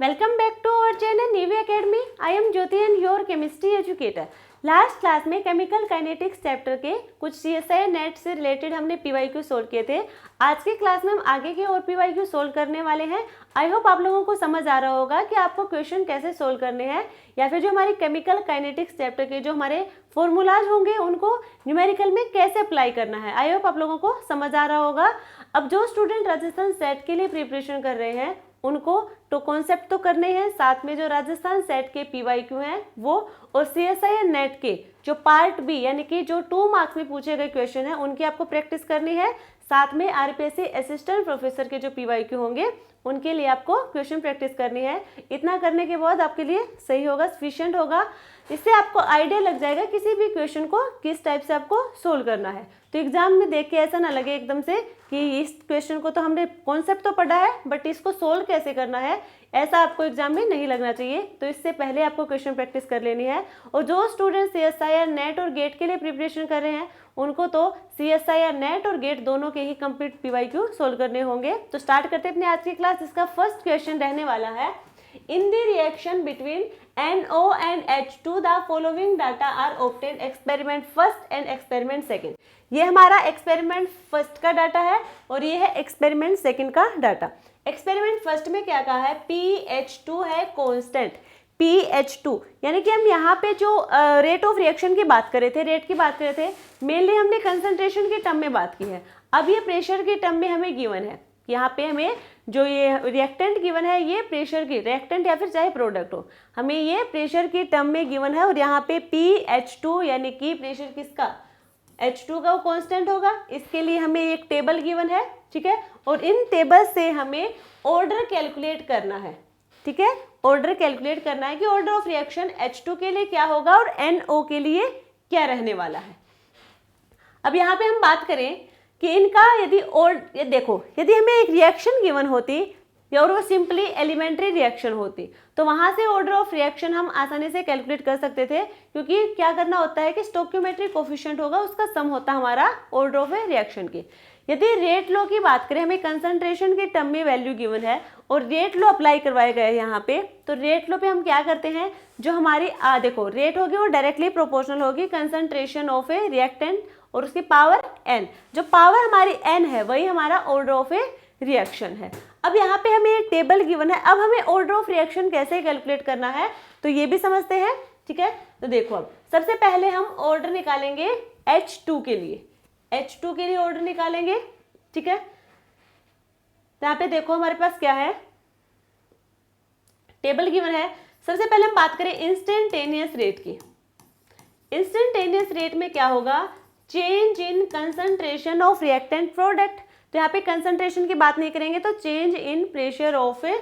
welcome back to our channel Navy Academy. I am Jyoti and your chemistry educator. Last class में chemical kinetics chapter के कुछ CSI net से related हमने PYQ solve किए थे। आज की क्लास में हम आगे के और पीवाईक्यू सोल्व करने वाले हैं। आई होप आप लोगों को समझ आ रहा होगा कि आपको क्वेश्चन कैसे सोल्व करने हैं या फिर जो हमारी केमिकल काइनेटिक्स चैप्टर के जो हमारे फॉर्मूलाज होंगे उनको न्यूमेरिकल में कैसे अप्लाई करना है। आई होप आप लोगों को समझ आ रहा होगा। अब जो स्टूडेंट राजस्थान सेट के लिए प्रिपरेशन कर रहे हैं उनको तो कॉन्सेप्ट तो करने हैं, साथ में जो राजस्थान सेट के पीवाईक्यू हैं वो और सीएसआई नेट के जो पार्ट बी यानी कि जो 2 मार्क्स में पूछे गए क्वेश्चन है उनकी आपको प्रैक्टिस करनी है। साथ में आरपीएससी असिस्टेंट प्रोफेसर के जो पीवाईक्यू होंगे उनके लिए आपको क्वेश्चन प्रैक्टिस करनी है। इतना करने के बाद आपके लिए सही होगा, सफिशिएंट होगा। इससे आपको आइडिया लग जाएगा किसी भी क्वेश्चन को किस टाइप से आपको सोल्व करना है। तो एग्जाम में देख के ऐसा ना लगे एकदम से कि इस क्वेश्चन को तो हमने कॉन्सेप्ट तो पढ़ा है बट इसको सोल्व कैसे करना है, ऐसा आपको एग्जाम में नहीं लगना चाहिए। तो इससे पहले आपको क्वेश्चन प्रैक्टिस कर लेनी है। और जो स्टूडेंट सीएसआई नेट और गेट के लिए प्रिपरेशन कर रहे हैं उनको तो सीएसआई नेट और गेट दोनों के ही कंप्लीट पीवाईक्यू सोल्व करने होंगे। तो स्टार्ट करते हैं अपनी आज की क्लास, जिसका फर्स्ट क्वेश्चन रहने वाला है in the reaction between NO and H2 the following data are obtained experiment first and experiment second। ये हमारा एक्सपेरिमेंट फर्स्ट का डाटा है और ये है एक्सपेरिमेंट सेकंड का डाटा। एक्सपेरिमेंट फर्स्ट में क्या कहा है, pH2 है कांस्टेंट, pH2 यानी कि हम यहाँ पे जो रेट ऑफ रिएक्शन की बात कर रहे थे, रेट की बात कर रहे थे, मेनली हमने कंसंट्रेशन की टर्म में बात की है। अब ये प्रेशर की टर्म में हमें गिवन है, यहाँ पे हमें जो ये रिएक्टेंट गिवन है ये प्रेशर की रिएक्टेंट या फिर चाहे प्रोडक्ट हो, हमें ये प्रेशर की टर्म में गिवन है। और यहाँ पे pH2 यानी कि प्रेशर किसका, H2 का वो कांस्टेंट होगा। इसके लिए हमें एक टेबल गिवन है, ठीक है। और इन टेबल से हमें ऑर्डर कैलकुलेट करना है, ठीक है। ऑर्डर कैलकुलेट करना है कि ऑर्डर ऑफ रिएक्शन H2 के लिए क्या होगा और NO के लिए क्या रहने वाला है। अब यहाँ पे हम बात करें कि इनका यदि और ये देखो, यदि हमें एक रिएक्शन गिवन होती और वो सिंपली एलिमेंट्री रिएक्शन होती तो वहां से ऑर्डर ऑफ रिएक्शन हम आसानी से कैलकुलेट कर सकते थे, क्योंकि क्या करना होता है कि स्टोइकियोमेट्रिक कोफिशिएंट होगा उसका सम होता है हमारा ऑर्डर ऑफ रिएक्शन की। यदि रेट लॉ की बात करें, हमें कंसंट्रेशन के टर्म में वैल्यू गिवन है और रेट लॉ अप्लाई करवाए गए यहाँ पे, तो रेट लॉ पे हम क्या करते हैं, जो हमारी देखो रेट होगी वो डायरेक्टली प्रोपोर्शनल होगी कंसंट्रेशन ऑफ ए रिएक्टेंट और उसकी पावर n, जो पावर हमारी n है वही हमारा ऑर्डर ऑफ ए रिएक्शन है। अब यहाँ पे हमें एक टेबल गिवन है, अब हमें ऑर्डर ऑफ रिएक्शन कैसे कैलकुलेट करना है तो ये भी समझते हैं, ठीक है। तो देखो अब सबसे पहले हम ऑर्डर निकालेंगे H2 के लिए, H2 के लिए ऑर्डर निकालेंगे, ठीक है। तो यहाँ पे देखो हमारे पास क्या है, टेबल गिवन है। सबसे पहले हम बात करें इंस्टेंटेनियस रेट की। इंस्टेंटेनियस रेट में क्या होगा, change in concentration of reactant product. तो यहाँ पे कंसंट्रेशन की बात नहीं करेंगे तो change in pressure of a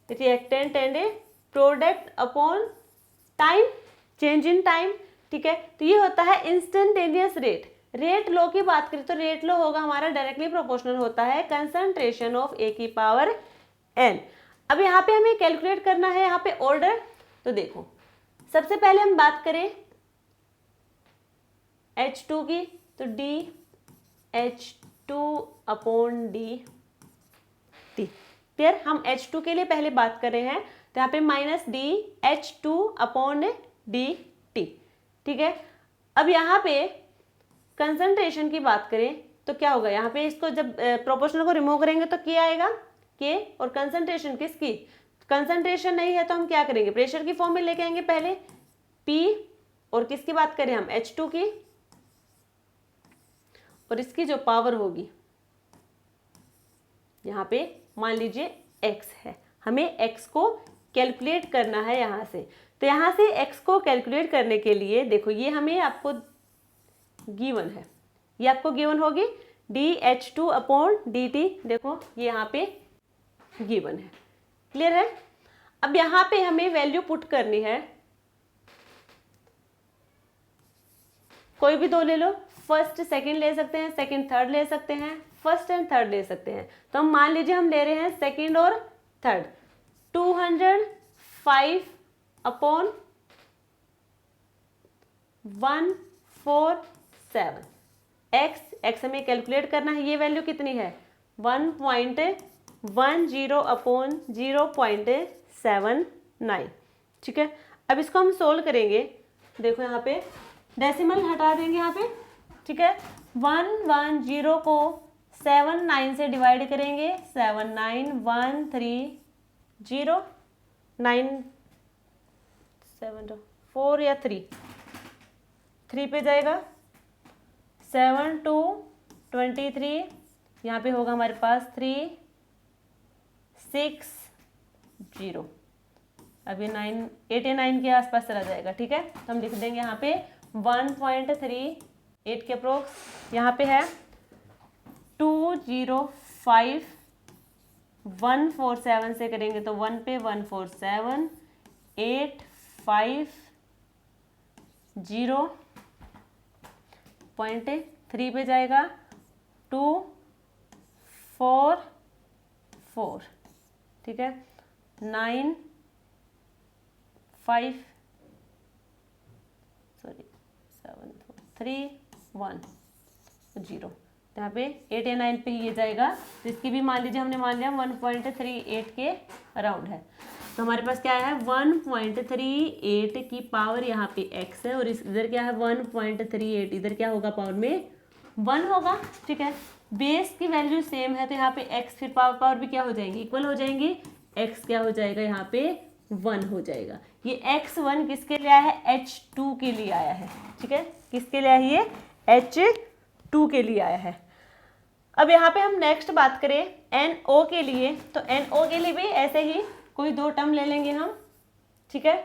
reactant and A product upon time, change in time, ठीक है। तो ये होता है इंस्टेंटेनियस रेट। रेट लॉ की बात करें तो रेट लॉ होगा हमारा डायरेक्टली प्रोपोर्शनल होता है कंसंट्रेशन ऑफ ए की पावर n। अब यहाँ पे हमें कैलकुलेट करना है यहाँ पे ऑर्डर। तो देखो सबसे पहले हम बात करें H2 की तो DH2 अपॉन DT, क्लियर। हम H2 के लिए पहले बात कर रहे हैं तो यहाँ पे माइनस DH2 अपॉन DT, ठीक है। अब यहाँ पे कंसंट्रेशन की बात करें तो क्या होगा, यहाँ पे इसको जब प्रोपोर्शनल को रिमूव करेंगे तो K आएगा, K और कंसंट्रेशन किसकी, कंसंट्रेशन नहीं है तो हम क्या करेंगे, प्रेशर की फॉर्म में लेके आएंगे पहले P और किसकी बात करें हम H2 की, और इसकी जो पावर होगी यहाँ पे मान लीजिए x है, हमें x को कैलकुलेट करना है यहाँ से। तो यहाँ से x को कैलकुलेट करने के लिए देखो ये हमें आपको गिवन है, ये आपको गिवन होगी DH2 अपॉन DT, देखो ये यहाँ पे गिवन है, क्लियर है। अब यहाँ पे हमें वैल्यू पुट करनी है, कोई भी दो ले लो, फर्स्ट सेकंड ले सकते हैं, सेकंड थर्ड ले सकते हैं, फर्स्ट एंड थर्ड ले सकते हैं। तो हम मान लीजिए हम ले रहे हैं सेकंड और थर्ड, 205 अपॉन 147 x हमें कैलकुलेट करना है, ये वैल्यू कितनी है 1.5 10/0.79, ठीक है। अब इसको हम सोल्व करेंगे। देखो यहाँ पे डेसिमल हटा देंगे यहाँ पे, ठीक है। 110 को 79 से डिवाइड करेंगे, 79139 या 3 पे जाएगा, 7 2 23, यहाँ पे होगा हमारे पास 360, अभी 89 के आसपास चला जाएगा, ठीक है। तो हम लिख देंगे यहाँ पे 1.38 के अप्रोक्स, यहाँ पे है 205,147 से करेंगे तो 1 पे 147, 850.3 पे जाएगा 244, ठीक है। 74310, यहाँ पे 8 या 9 पे ये जाएगा। तो इसकी भी मान लीजिए, हमने मान लिया 1.38 के अराउंड है। तो हमारे पास क्या है, 1.38 की पावर यहाँ पे x है, और इधर क्या है 1.38, इधर क्या होगा पावर में 1 होगा, ठीक है। बेस की वैल्यू सेम है तो यहाँ पे x फिर पावर भी क्या हो जाएंगी, इक्वल हो जाएंगी। x क्या हो जाएगा यहाँ पे 1 हो जाएगा। ये x1 किसके लिए आया है, H2 के लिए आया है, ठीक है। किसके लिए आया है, ये H2 के लिए आया है। अब यहाँ पे हम नेक्स्ट बात करें NO के लिए, तो NO के लिए भी ऐसे ही कोई दो टर्म ले लेंगे हम, ठीक है।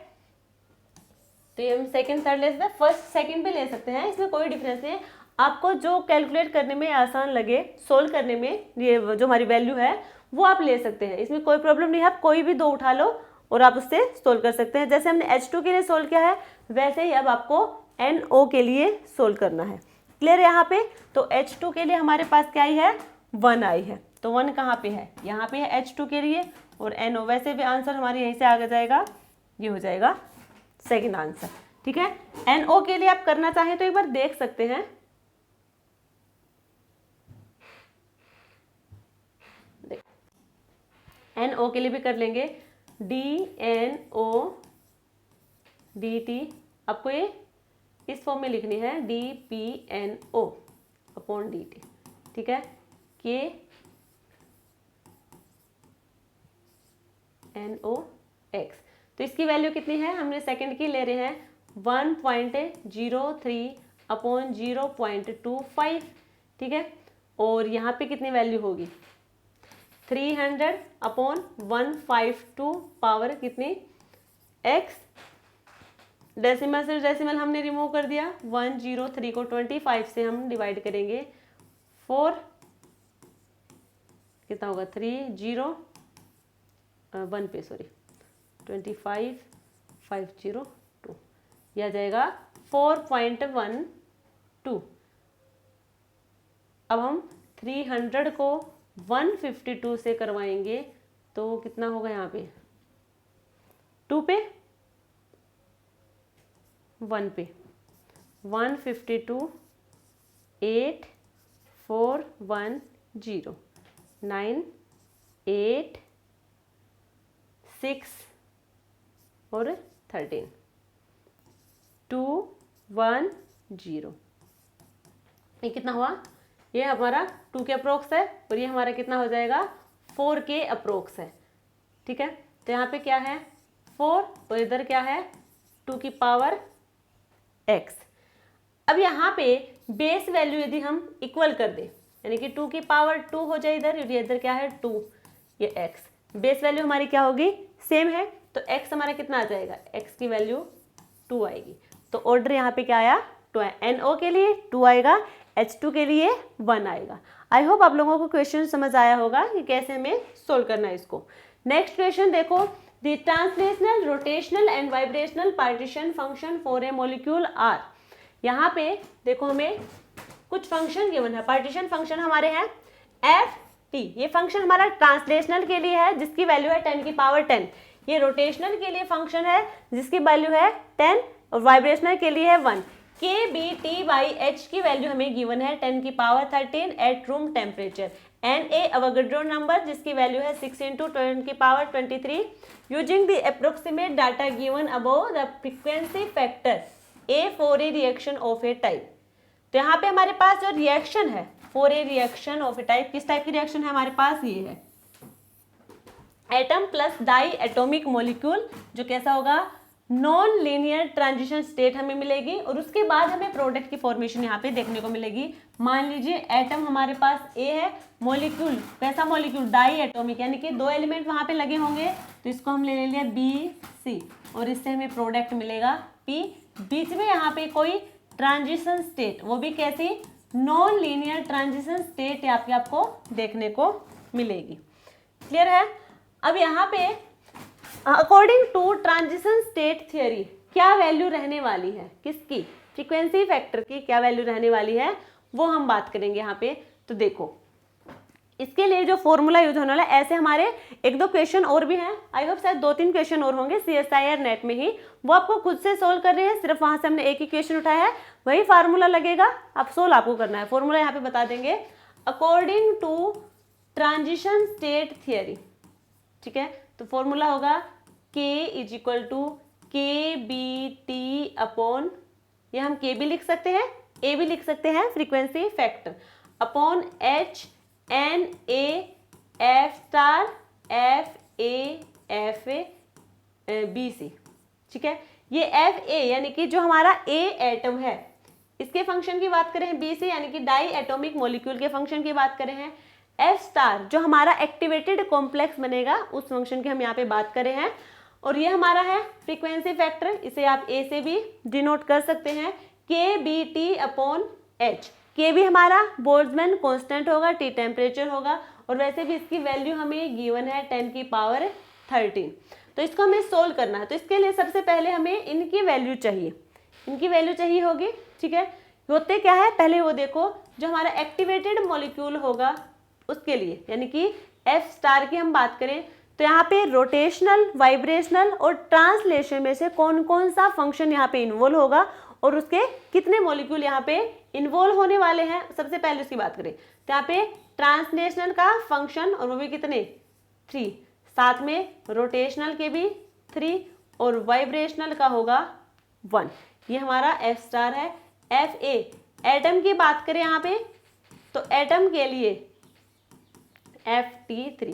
तो ये हम सेकंड थर्ड ले सकते हैं, फर्स्ट सेकंड पे ले सकते हैं, इसमें कोई डिफरेंस नहीं है। आपको जो कैलकुलेट करने में आसान लगे, सोल्व करने में, ये जो हमारी वैल्यू है वो आप ले सकते हैं, इसमें कोई प्रॉब्लम नहीं है। आप कोई भी दो उठा लो और आप उससे सोल्व कर सकते हैं। जैसे हमने H2 के लिए सोल्व किया है, वैसे ही अब आपको NO के लिए सोल्व करना है। क्लियर है यहाँ पे। तो H2 के लिए हमारे पास क्या आई है, 1 आई है। तो 1 कहाँ पे है, यहाँ पे है H2 के लिए, और NO वैसे भी आंसर हमारे यहीं से आगे जाएगा, ये हो जाएगा सेकेंड आंसर, ठीक है। NO के लिए आप करना चाहें तो एक बार देख सकते हैं। NO के लिए भी कर लेंगे, DNO dt, आपको ये इस फॉर्म में लिखनी है, DPNO अपॉन dt, ठीक है। KNOX, तो इसकी वैल्यू कितनी है, हमने सेकंड की ले रहे हैं 1.03 अपॉन 0.25, ठीक है। और यहाँ पे कितनी वैल्यू होगी, 300 अपॉन 152 पावर कितनी x, डेसिमल से डेसिमल हमने रिमूव कर दिया, 103 को 25 से हम डिवाइड करेंगे, 4 कितना होगा, 1 पे सॉरी 25,502, यह आ जाएगा 4.12। अब हम 300 को 152 से करवाएंगे तो कितना होगा, यहाँ पे 2 पे 1 पे 152, 8 4 1 0 9 8 6 और 13 2 1 0, ये कितना हुआ, ये हमारा 2 के अप्रोक्स है, और ये हमारा कितना हो जाएगा 4 के अप्रोक्स है, ठीक है। तो यहाँ पे क्या है 4, और इधर क्या है 2 की पावर x। अब यहाँ पे बेस वैल्यू यदि हम इक्वल कर दें, यानी कि 2 की पावर 2 हो जाए इधर, इधर क्या है 2, ये x, बेस वैल्यू हमारी क्या होगी, सेम है, तो x हमारा कितना आ जाएगा, x की वैल्यू 2 आएगी। तो ऑर्डर यहाँ पे क्या आया, 2 है। NO के लिए 2 आएगा, H2 के लिए 1 आएगा। आई होप आप लोगों को क्वेश्चन समझ आया होगा कि कैसे हमें सोल्व करना है इसको। नेक्स्ट क्वेश्चन देखो, the translational, rotational and vibrational partition function for a molecule are. यहाँ पे देखो हमें कुछ फंक्शन गिवन है, पार्टीशन फंक्शन हमारे हैं FT, ये फंक्शन हमारा ट्रांसलेशनल के लिए है जिसकी वैल्यू है 10 की पावर 10, ये रोटेशनल के लिए फंक्शन है जिसकी वैल्यू है 10, और वाइब्रेशनल के लिए है 1। KBT/H की वैल्यू हमें गिवन है 10 की power 13 at room temperature, N A Avogadro number जिसकी वैल्यू है 6 × 10⁻23 using the approximate data given above the frequency factor A for a reaction of a type. तो यहाँ पे हमारे पास जो रिएक्शन है for a reaction of a type, किस टाइप की रिएक्शन है हमारे पास, ये है atom plus diatomic molecule, जो कैसा होगा, नॉन लीनियर ट्रांजिशन स्टेट हमें मिलेगी और उसके बाद हमें प्रोडक्ट की फॉर्मेशन यहाँ पे देखने को मिलेगी। मान लीजिए एटम हमारे पास ए है, मॉलिक्यूल कैसा मॉलिक्यूल, डाई एटॉमिक, यानी कि 2 एलिमेंट वहाँ पे लगे होंगे, तो इसको हम ले लिया बी सी और इससे हमें प्रोडक्ट मिलेगा पी। बीच में यहाँ पे कोई ट्रांजिशन स्टेट, वो भी कैसी, नॉन लीनियर ट्रांजिशन स्टेट यहाँ पे आपको देखने को मिलेगी। क्लियर है। अब यहाँ पे according to transition state theory क्या वैल्यू रहने वाली है, किसकी, फ्रीक्वेंसी फैक्टर की क्या वैल्यू रहने वाली है, वो हम बात करेंगे यहाँ पे। तो देखो इसके लिए जो फॉर्मूला यूज होने वाला है, ऐसे हमारे 1-2 क्वेश्चन और भी हैं, आई होप शायद 2-3 क्वेश्चन और होंगे CSIR नेट में ही, वो आपको खुद से सोल्व कर रहे हैं, सिर्फ वहां से हमने एक ही क्वेश्चन उठाया है, वही फार्मूला लगेगा, आप सोल्व आपको करना है। फॉर्मूला यहाँ पे बता देंगे, according to transition state theory, ठीक है। तो फॉर्मूला होगा K = KBT अपॉन, ये हम K भी लिख सकते हैं, A भी लिख सकते हैं, frequency factor upon HNA FAFABC, ठीक है। ये FA यानी कि जो हमारा A एटम है इसके फंक्शन की बात करें, BC यानी कि डाई एटॉमिक मॉलिक्यूल के फंक्शन की बात करें हैं, F* जो हमारा एक्टिवेटेड कॉम्प्लेक्स बनेगा उस फंक्शन की हम यहाँ पे बात करें हैं, और ये हमारा है फ्रीक्वेंसी फैक्टर, इसे आप A से भी डिनोट कर सकते हैं, KBT अपॉन H। K भी हमारा बोल्ट्जमैन कांस्टेंट होगा, T टेम्परेचर होगा, और वैसे भी इसकी वैल्यू हमें गिवन है 10⁻13। तो इसको हमें सोल्व करना है, तो इसके लिए सबसे पहले हमें इनकी वैल्यू चाहिए, इनकी वैल्यू चाहिए होगी, ठीक है। होते क्या है, पहले वो देखो, जो हमारा एक्टिवेटेड मॉलिक्यूल होगा उसके लिए, यानी कि F* की हम बात करें तो यहाँ पे रोटेशनल, वाइब्रेशनल और ट्रांसलेशन में से कौन कौन सा फंक्शन यहाँ पे इन्वॉल्व होगा और उसके कितने मॉलिक्यूल यहाँ पे इन्वॉल्व होने वाले हैं, सबसे पहले उसकी बात करें तो यहाँ पे ट्रांसलेशनल का फंक्शन, और वो भी कितने, 3, साथ में रोटेशनल के भी 3 और वाइब्रेशनल का होगा 1। ये हमारा F* है। FA एटम की बात करें यहाँ पे तो एटम के लिए FT3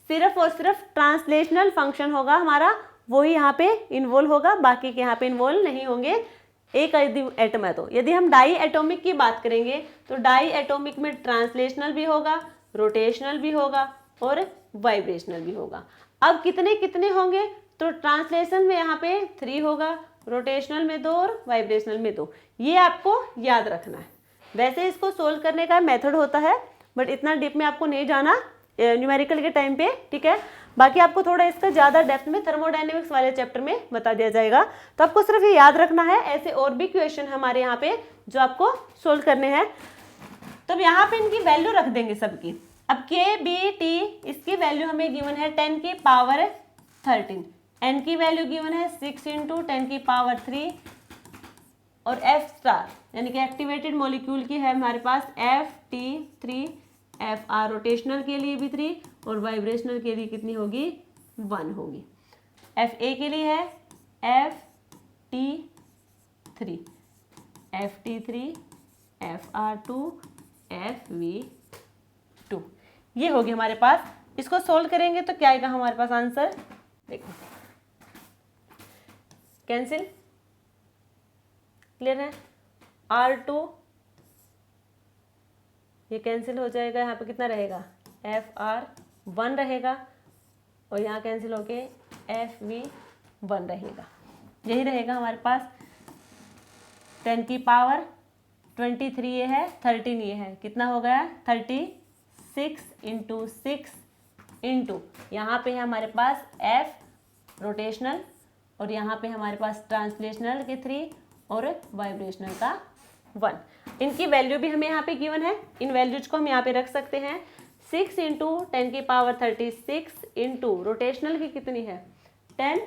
सिर्फ और सिर्फ ट्रांसलेशनल फंक्शन होगा हमारा, वही यहाँ पे इन्वॉल्व होगा, बाकी के यहाँ पे इन्वॉल्व नहीं होंगे, एक एटम है। तो यदि हम डाई एटॉमिक की बात करेंगे तो डाई एटॉमिक में ट्रांसलेशनल भी होगा, रोटेशनल भी होगा और वाइब्रेशनल भी होगा। अब कितने कितने होंगे, तो ट्रांसलेशन में यहाँ पे 3 होगा, रोटेशनल में 2 और वाइब्रेशनल में 2। ये आपको याद रखना है। वैसे इसको सोल्व करने का मेथड होता है, बट इतना डीप में आपको नहीं जाना न्यूमेरिकल के टाइम पे, ठीक है। बाकी आपको थोड़ा इसका ज़्यादा डेप्थ में थर्मोडायनेमिक्स वाले चैप्टर में बता दिया जाएगा, तो आपको सिर्फ ये याद रखना है। ऐसे और भी क्वेश्चन हमारे यहाँ पे जो आपको सोल्व करने हैं, तो अब यहाँ पे इनकी वैल्यू रख देंगे सबकी। अब KBT इसकी वैल्यू हमें गिवन है 10⁻13, N की वैल्यू गिवन है 6 × 10⁻3 और F* यानी कि एक्टिवेटेड मॉलिक्यूल की है हमारे पास FT3, FR रोटेशनल के लिए भी 3 और वाइब्रेशनल के लिए कितनी होगी, 1 होगी। FA के लिए है FT3, FR2, FV2, ये होगी हमारे पास। इसको सोल्व करेंगे तो क्या आएगा हमारे पास आंसर, देखो कैंसिल, क्लियर है। R2 ये कैंसिल हो जाएगा, यहाँ पे कितना रहेगा, FR1 रहेगा और यहाँ कैंसिल होके FV1 रहेगा। यही रहेगा हमारे पास। 10⁻23 ये है, 13 ये है, कितना हो गया 36 × 6 इंटू यहाँ पे है हमारे पास F रोटेशनल और यहाँ पे हमारे पास ट्रांसलेशनल के 3 और वाइब्रेशनल का 1। इनकी वैल्यू भी हमें यहाँ पे गिवन है, इन वैल्यूज को हम यहाँ पे रख सकते हैं। 6 × 10⁻36 इंटू रोटेशनल की कितनी है 10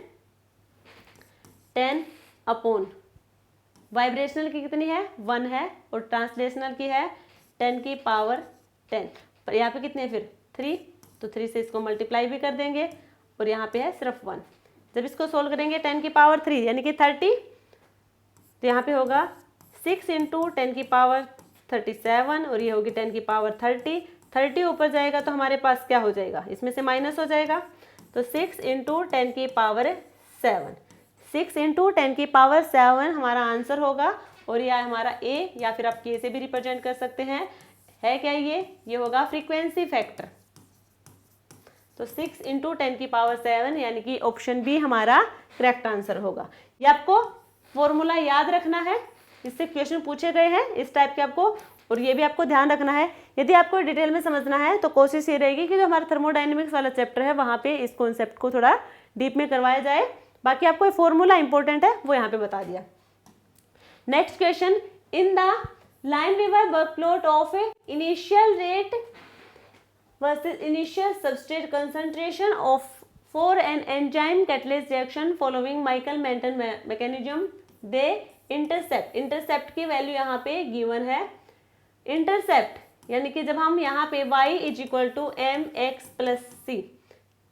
अपॉन वाइब्रेशनल की कितनी है 1 है और ट्रांसलेशनल की है 10⁻10 पर यहाँ पे कितने हैं फिर 3, तो 3 से इसको मल्टीप्लाई भी कर देंगे और यहाँ पे है सिर्फ 1। जब इसको सोल्व करेंगे 10 की पावर 3 यानी कि 30, तो यहाँ पे होगा 6 इंटू 10 की पावर 37 और ये होगी 10 की पावर 30। 30 ऊपर जाएगा तो हमारे पास क्या हो जाएगा, इसमें से माइनस हो जाएगा, तो 6 इंटू 10 की पावर 7, 6 इंटू 10 की पावर 7 हमारा आंसर होगा। और यह हमारा ए, या फिर आप के से भी रिप्रेजेंट कर सकते हैं। है क्या ये होगा फ्रीक्वेंसी फैक्टर। तो 6 इंटू 10 की पावर 7 यानी कि ऑप्शन बी हमारा करेक्ट आंसर होगा। ये आपको फॉर्मूला याद रखना है, इससे क्वेश्चन पूछे गए हैं इस टाइप के आपको, और ये भी आपको ध्यान रखना है। यदि आपको डिटेल में समझना है तो कोशिश ये रहेगी कि जो हमारा थर्मोडायनेमिक्स वाला चैप्टर है वहाँ पे इस कॉन्सेप्ट को थोड़ा डीप में करवाया जाए। बाकी आपको ये फॉर्मूला इंपॉर्टेंट है वो यहाँ पे बता दिया। Next question, in the Lineweaver Burk plot of initial rate versus initial substrate concentration of for an enzyme catalyst reaction following Michael-Menton mechanism, they intercept की वैल्यू यहाँ पे गिवन है। इंटरसेप्ट यानी कि जब हम यहाँ पे y is equal to m x plus c,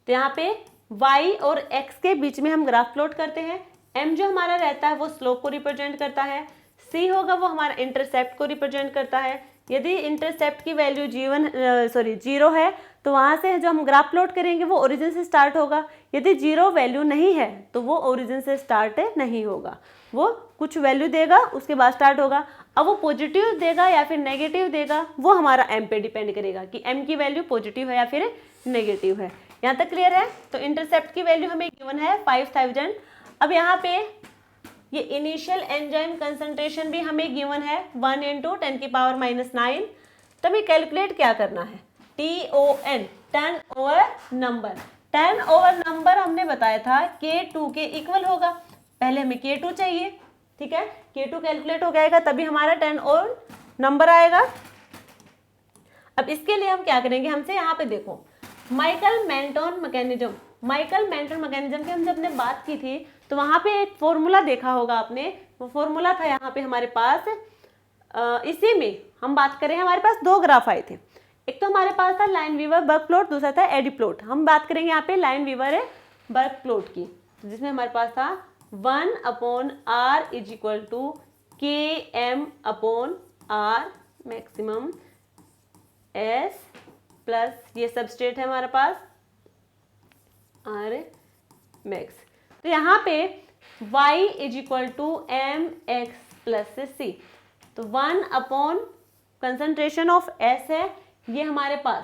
तो यहाँ पे y और x के बीच में हम ग्राफ प्लॉट करते हैं। m जो हमारा रहता है वो स्लोप को रिप्रेजेंट करता है, c होगा वो हमारा इंटरसेप्ट को रिप्रेजेंट करता है। यदि इंटरसेप्ट की वैल्यू जीरो है तो वहाँ से जो हम ग्राफ प्लॉट करेंगे वो ओरिजिन से स्टार्ट होगा। यदि जीरो वैल्यू नहीं है तो वो ओरिजिन से स्टार्ट नहीं होगा, वो कुछ वैल्यू देगा उसके बाद स्टार्ट होगा। अब वो पॉजिटिव देगा या फिर नेगेटिव देगा वो हमारा m पे डिपेंड करेगा कि m की वैल्यू पॉजिटिव है या फिर नेगेटिव है। यहाँ तक क्लियर है। तो इंटरसेप्ट की वैल्यू हमें गिवन है 5000। अब यहाँ पे ये इनिशियल एंजाइम कंसंट्रेशन भी हमें गिवन है 1 इंटू 10 की पावर -9। तो हमें कैलकुलेट क्या करना है, TON, turn over number. Turn over number हमने बताया था K2 के इक्वल होगा। पहले हमें K2 चाहिए, ठीक है, K2 कैलकुलेट हो जाएगा तभी हमारा टर्न ओवर नंबर आएगा। अब इसके लिए हम क्या करेंगे, हमसे यहाँ पे देखो माइकल-मेंटन मैकेनिज्म की हम जब ने बात की थी तो वहाँ पे एक फॉर्मूला देखा होगा आपने। वो फॉर्मूला था यहाँ पे हमारे पास, इसी में हम बात करें हमारे पास दो ग्राफ आए थे। एक तो हमारे पास था लाइनवीवर वर्क प्लॉट, दूसरा था एडी प्लॉट। हम बात करेंगे यहाँ पे लाइनवीवर वर्क प्लॉट की, जिसमें हमारे पास था 1/r is equal to KM/r maximum S plus ये सबस्ट्रेट है हमारे पास R मैक्स। तो यहाँ पे y is equal to mx plus c, तो 1 कंसंट्रेशन ऑफ S है ये हमारे पास।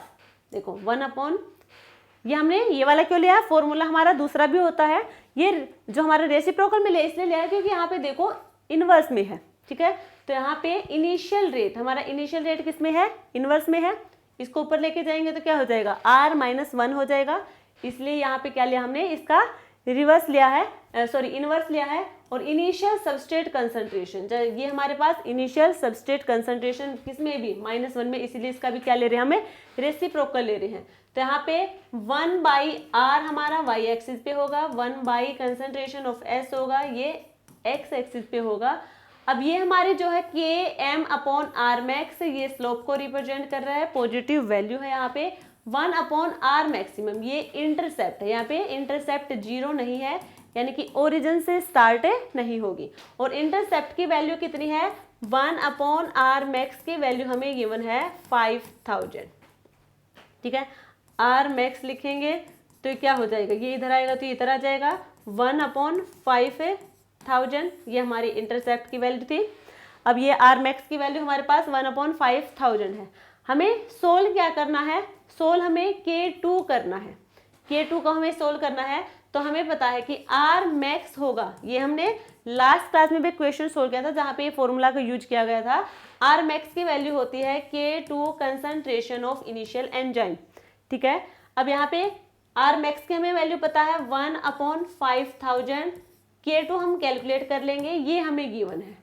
देखो 1 ये हमने ये वाला क्यों लिया, फॉर्मूला हमारा दूसरा भी होता है। ये जो हमारा रेसिप्रोकल में ले इसलिए लिया है क्योंकि यहाँ पे देखो इनवर्स में है, ठीक है। तो यहाँ पे इनिशियल रेट, हमारा इनिशियल रेट किस में है, इनवर्स में है। इसको ऊपर लेके जाएंगे तो क्या हो जाएगा, r-1 हो जाएगा। इसलिए यहाँ पे क्या लिया हमने, इसका रिवर्स लिया है, इनवर्स लिया है। और इनिशियल सबस्ट्रेट कंसंट्रेशन, ये हमारे पास इनिशियल सबस्ट्रेट कंसंट्रेशन किसमें भी -1 में, इसीलिए इसका भी क्या ले रहे हैं, हमें रेसिप्रोकल ले रहे हैं। तो यहाँ पे 1/r हमारा y एक्सिस पे होगा, 1 कंसंट्रेशन ऑफ S होगा, ये x एक्सिस पे होगा। अब ये हमारे जो है Km/r मैक्स, ये स्लोप को रिप्रेजेंट कर रहा है, पॉजिटिव वैल्यू है यहाँ पे। 1/r मैक्सिमम ये इंटरसेप्ट है, यहाँ पे इंटरसेप्ट 0 नहीं है, यानी कि ओरिजिन से स्टार्ट नहीं होगी। और इंटरसेप्ट की वैल्यू कितनी है, 1/r मैक्स की वैल्यू हमें गिवन है 5000, ठीक है। r मैक्स लिखेंगे तो क्या हो जाएगा, ये इधर आएगा तो ये इधर आ जाएगा, 1/5000 ये हमारी इंटरसेप्ट की वैल्यू थी। अब ये r मैक्स की वैल्यू हमारे पास 1/5000 है। हमें सोल्व क्या करना है, सोल्व हमें K2 करना है। K2 को हमें सोल्व करना है तो हमें पता है कि R मैक्स होगा, ये हमने लास्ट क्लास में भी क्वेश्चन सोल्व किया था जहाँ पे ये फॉर्मूला का यूज किया गया था। R मैक्स की वैल्यू होती है K2 concentration of initial enzyme, ठीक है। अब यहाँ पे R मैक्स की हमें वैल्यू पता है 1/5000, K2 हम कैलकुलेट कर लेंगे, ये हमें गिवन है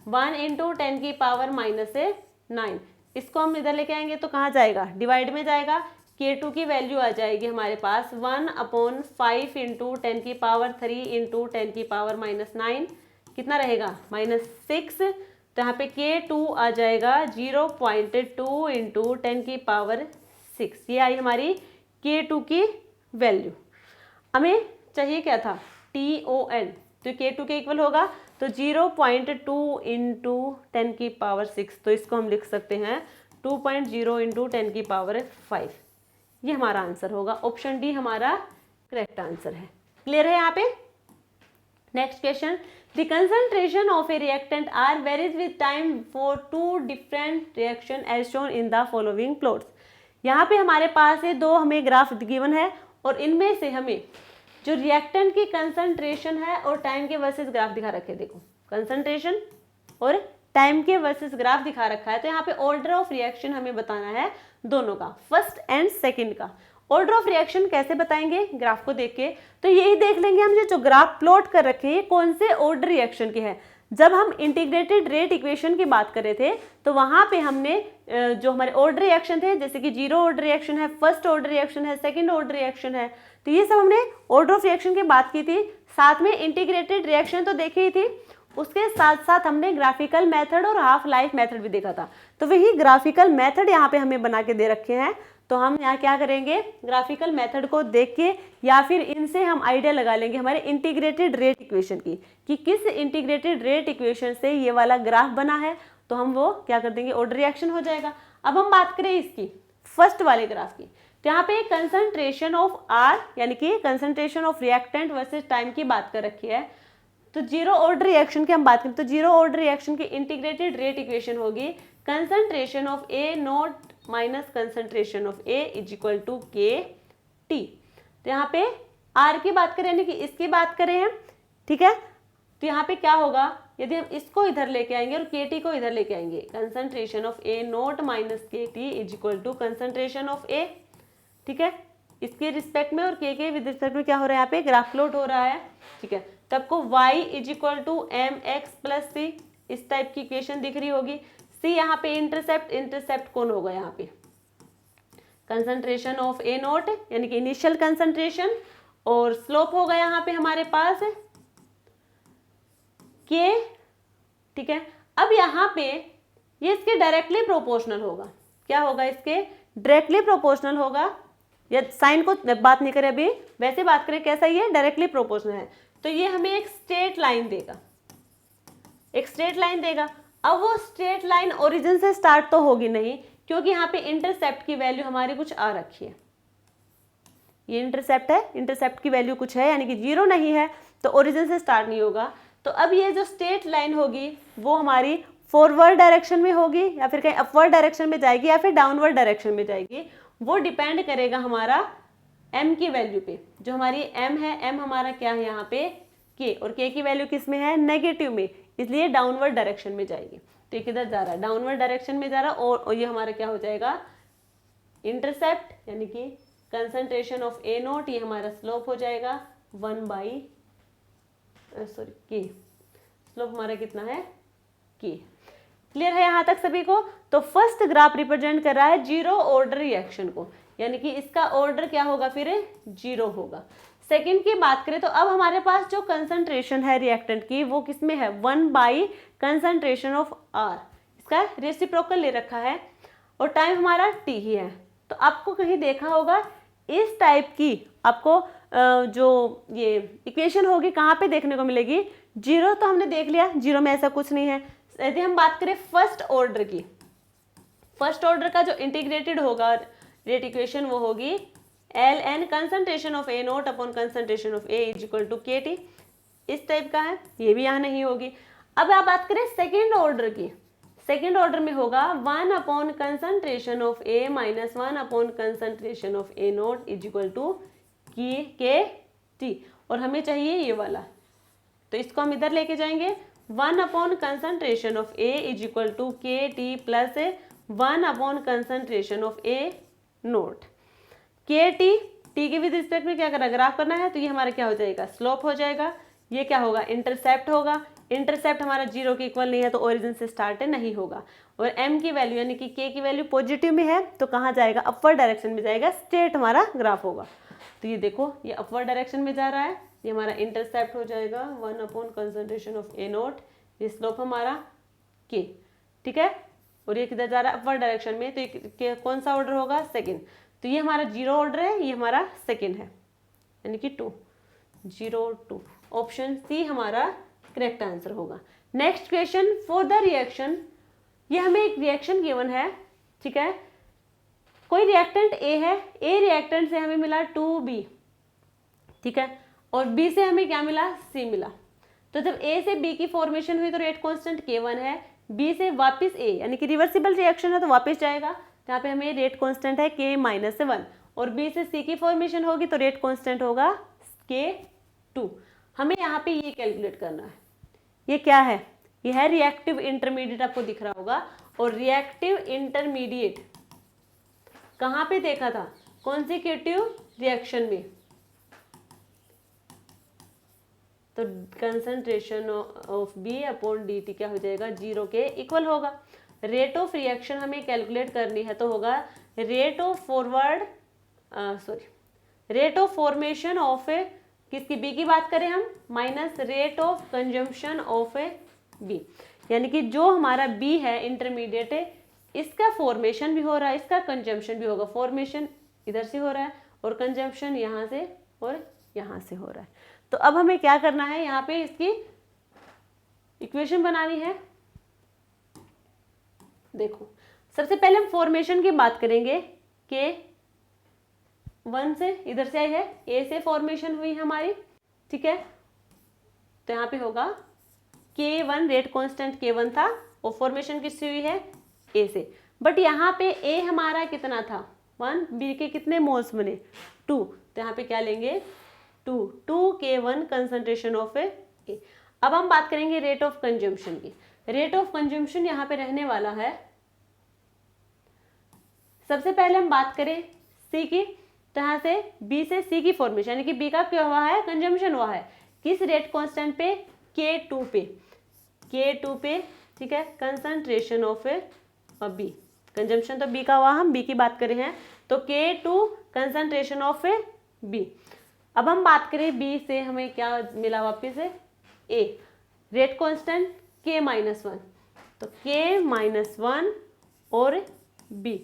1 इंटू 10 की पावर -9। इसको हम इधर लेके आएंगे तो कहाँ जाएगा, डिवाइड में जाएगा। K2 की वैल्यू आ जाएगी हमारे पास 1/5 इंटू 10 की पावर 3 इंटू 10 की पावर -9, कितना रहेगा, -6। तो यहाँ पे K2 आ जाएगा 0.2 इंटू 10⁶। ये आई हमारी K2 की वैल्यू। हमें चाहिए क्या था, TON, तो K2 के इक्वल होगा तो 0.2 इंटू 10⁶। तो इसको हम लिख सकते हैं 2.0 इंटू 10⁵। ये हमारा आंसर होगा। ऑप्शन डी हमारा करेक्ट आंसर है। क्लियर है यहाँ पे। Next question, the concentration of a reactant R varies with time for two different reaction as shown in the following plots. यहाँ पे हमारे पास ये दो हमें ग्राफ गिवन है और इनमें से हमें जो रिएक्टेंट की कंसंट्रेशन है और टाइम के वर्सेस ग्राफ दिखा रखे हैं। देखो कंसंट्रेशन और टाइम के वर्सेस ग्राफ दिखा रखा है। तो यहाँ पे ऑर्डर ऑफ रिएक्शन हमें बताना है दोनों का, फर्स्ट एंड सेकंड का। ऑर्डर ऑफ रिएक्शन कैसे बताएंगे, ग्राफ को देख के। तो यही देख लेंगे हम जो ग्राफ प्लॉट कर रखे हैं कौन से ऑर्डर रिएक्शन के हैं। जब हम इंटीग्रेटेड रेट इक्वेशन की बात कर रहे थे तो वहां पे हमने जो हमारे ऑर्डर रिएक्शन थे, जैसे कि जीरो ऑर्डर रिएक्शन है, फर्स्ट ऑर्डर रिएक्शन है, सेकंड ऑर्डर रिएक्शन है, तो ये सब हमने ऑर्डर ऑफ रिएक्शन की बात की थी। साथ में इंटीग्रेटेड रिएक्शन तो देखी ही थी, उसके साथ साथ हमने ग्राफिकल मेथड और हाफ लाइफ मेथड भी देखा था। तो वही ग्राफिकल मेथड यहाँ पे हमें बना के दे रखे हैं। तो हम यहाँ क्या करेंगे, ग्राफिकल मेथड को देख के या फिर इनसे हम आइडिया लगा लेंगे हमारे इंटीग्रेटेड रेट इक्वेशन की, कि किस इंटीग्रेटेड रेट इक्वेशन से ये वाला ग्राफ बना है। तो हम वो क्या कर देंगे, ऑर्डर रिएक्शन हो जाएगा। अब हम बात करें इसकी फर्स्ट वाले ग्राफ की, तो यहाँ पे कंसंट्रेशन ऑफ आर यानी कि concentration of reactant versus time की बात कर रखी है। तो जीरो ऑर्डर रिएक्शन की हम बात करें तो जीरो ऑर्डर रिएक्शन की इंटीग्रेटेड रेट इक्वेशन होगी concentration of A naught minus concentration of A is equal to के टी। तो यहाँ पे आर की बात करें यानी कि इसकी बात करें हम, ठीक है। तो यहाँ पे क्या होगा, यदि हम इसको इधर लेके आएंगे और के टी को इधर लेके आएंगे, concentration of A naught minus k t is equal to concentration of A, ठीक है। इसके रिस्पेक्ट में और के विद रिस्पेक्ट में क्या हो रहा है, यहाँ पे ग्राफ प्लॉट हो रहा है, ठीक है। तो आपको y is equal to m x plus c इस टाइप की इक्वेशन दिख रही होगी। सी यहाँ पे इंटरसेप्ट कौन होगा, यहाँ पे कंसंट्रेशन ऑफ ए नॉट यानी कि इनिशियल कंसंट्रेशन, और स्लोप होगा यहाँ पे हमारे पास के, ठीक है। अब यहाँ पे ये इसके डायरेक्टली प्रोपोर्शनल होगा। क्या होगा, इसके डायरेक्टली प्रोपोर्शनल होगा। या साइन को बात नहीं करें अभी, वैसे बात करें कैसा ये डायरेक्टली प्रोपोर्शनल है। तो ये हमें एक स्ट्रेट लाइन देगा, एक स्ट्रेट लाइन देगा। अब वो स्ट्रेट लाइन ओरिजिन से स्टार्ट तो होगी नहीं, क्योंकि यहाँ पे इंटरसेप्ट की वैल्यू हमारी कुछ आ रखी है। ये इंटरसेप्ट है, इंटरसेप्ट की वैल्यू कुछ है यानी कि जीरो नहीं है, तो ओरिजिन से स्टार्ट नहीं होगा। तो अब ये जो स्ट्रेट लाइन होगी वो हमारी फॉरवर्ड डायरेक्शन में होगी या फिर कहीं अपवर्ड डायरेक्शन में जाएगी या फिर डाउनवर्ड डायरेक्शन में जाएगी। वो डिपेंड करेगा हमारा m की वैल्यू पे। जो हमारी m है, m हमारा क्या है यहाँ पे k, और k की वैल्यू किस में है, नेगेटिव में, इसलिए डाउनवर्ड डायरेक्शन में जाएगी। तो ये किधर जा रहा है, डाउनवर्ड डायरेक्शन में जा रहा है। और ये हमारा क्या हो जाएगा, इंटरसेप्ट यानी कि कंसंट्रेशन ऑफ ए नोट, ये हमारा स्लोप हो जाएगा 1/, k। स्लोप हमारा कितना है, k। क्लियर है यहाँ तक सभी को। तो फर्स्ट ग्राफ रिप्रेजेंट कर रहा है जीरो ऑर्डर रिएक्शन को, यानी कि इसका ऑर्डर क्या होगा, फिर जीरो होगा। सेकंड की बात करें तो अब हमारे पास जो कंसंट्रेशन है रिएक्टेंट की वो किसमें है, 1 कंसंट्रेशन ऑफ आर, इसका रेसिप्रोकल ले रखा है, और टाइम हमारा t ही है। तो आपको कहीं देखा होगा इस टाइप की आपको जो ये इक्वेशन होगी कहाँ पे देखने को मिलेगी, जीरो तो हमने देख लिया, जीरो में ऐसा कुछ नहीं है। यदि हम बात करें फर्स्ट ऑर्डर की, फर्स्ट ऑर्डर का जो इंटीग्रेटेड होगा रेट इक्वेशन वो होगी L N concentration of A naught upon concentration of A is equal to के टी, इस टाइप का है, ये भी यहाँ नहीं होगी। अब आप बात करें सेकेंड ऑर्डर की, सेकेंड ऑर्डर में होगा 1 upon concentration of A minus 1 upon concentration of A naught is equal to के टी, और हमें चाहिए ये वाला, तो इसको हम इधर लेके जाएंगे 1 upon concentration of A is equal to के t plus 1 upon concentration of A naught. K t के विद रिस्पेक्ट में क्या करना, ग्राफ करना है, तो ये हमारा क्या हो जाएगा, स्लोप हो जाएगा। ये क्या होगा, इंटरसेप्ट होगा। इंटरसेप्ट हमारा जीरो के इक्वल नहीं है तो ओरिजिन से स्टार्ट नहीं होगा। और m की वैल्यू यानी कि k की वैल्यू पॉजिटिव में है तो कहाँ जाएगा, अपवर्ड डायरेक्शन में जाएगा, स्ट्रेट हमारा ग्राफ होगा। तो ये देखो ये अपवर्ड डायरेक्शन में जा रहा है, ये हमारा इंटरसेप्ट हो जाएगा 1 upon concentration of A note, ये स्लोप हमारा के, ठीक है, और ये किधर जा रहा है, अपवर्ड डायरेक्शन में, तो ये कौन सा ऑर्डर होगा, सेकेंड। तो ये हमारा 0 ऑर्डर है, ये हमारा सेकेंड है, यानी कि 2, 0 2। ऑप्शन सी हमारा करेक्ट आंसर होगा। Next question, for the reaction, ये हमें एक रिएक्शन गिवन है, ठीक है, कोई रिएक्टेंट ए है, ए रिएक्टेंट से हमें मिला 2B, ठीक है, और बी से हमें क्या मिला, सी मिला। तो जब ए से बी की फॉर्मेशन हुई तो रेट कांस्टेंट K1 है, बी से वापस ए, यानी कि रिवर्सिबल रिएक्शन है तो वापस जाएगा, जहाँ पे हमें रेट कांस्टेंट है K-1, और बी से सी की फॉर्मेशन होगी तो रेट कांस्टेंट होगा K2। हमें यहाँ पे ये कैलकुलेट करना है, ये क्या है, ये है रिएक्टिव इंटरमीडिएट, आपको दिख रहा होगा। और रिएक्टिव इंटरमीडिएट कहाँ पे देखा था, कॉन्सिक्यूटिव रिएक्शन में, तो concentration of B upon d t क्या हो जाएगा, 0 के इक्वल होगा। रेट ऑफ रिएक्शन हमें कैलकुलेट करनी है तो होगा rate of forward rate of formation of A, किसकी, बी की बात करें हम, minus rate of consumption of A B, यानी कि जो हमारा बी है इंटरमीडिएट है, इसका फॉर्मेशन भी हो रहा है, इसका कंजम्पशन भी होगा। फॉर्मेशन इधर से हो रहा है और कंजम्पशन यहाँ से और यहाँ से हो रहा है। तो अब हमें क्या करना है, यहाँ पे इसकी इक्वेशन बनानी है। देखो, सबसे पहले हम फॉर्मेशन की बात करेंगे, K1 से इधर से आई है, ए से फॉर्मेशन हुई हमारी, ठीक है, तो यहाँ पे होगा K1, रेट कांस्टेंट K1 था, और फॉर्मेशन किससे हुई है, ए से। बट यहाँ पे ए हमारा कितना था, 1, बी के कितने मोल्स बने, 2, तो यहाँ पे क्या लेंगे, 2 K1 कंसंट्रेशन ऑफ ए। अब हम बात करेंगे रेट ऑफ कंजम्पशन की। रेट ऑफ कंजम्पशन यहाँ पे रहने वाला है, सबसे पहले हम बात करें सी की, तो यहाँ से बी से सी की फॉर्मेशन, यानी कि बी का क्या हुआ है, कंजम्पशन हुआ है, किस रेट कांस्टेंट पे, K2 पे, ठीक है, concentration of A B, consumption तो बी का हुआ, हम बी की बात कर रहे हैं, तो K2 concentration of A B. अब हम बात करें बी से हमें क्या मिला वापस से, ए, रेट कांस्टेंट K-1, तो K-1 और बी,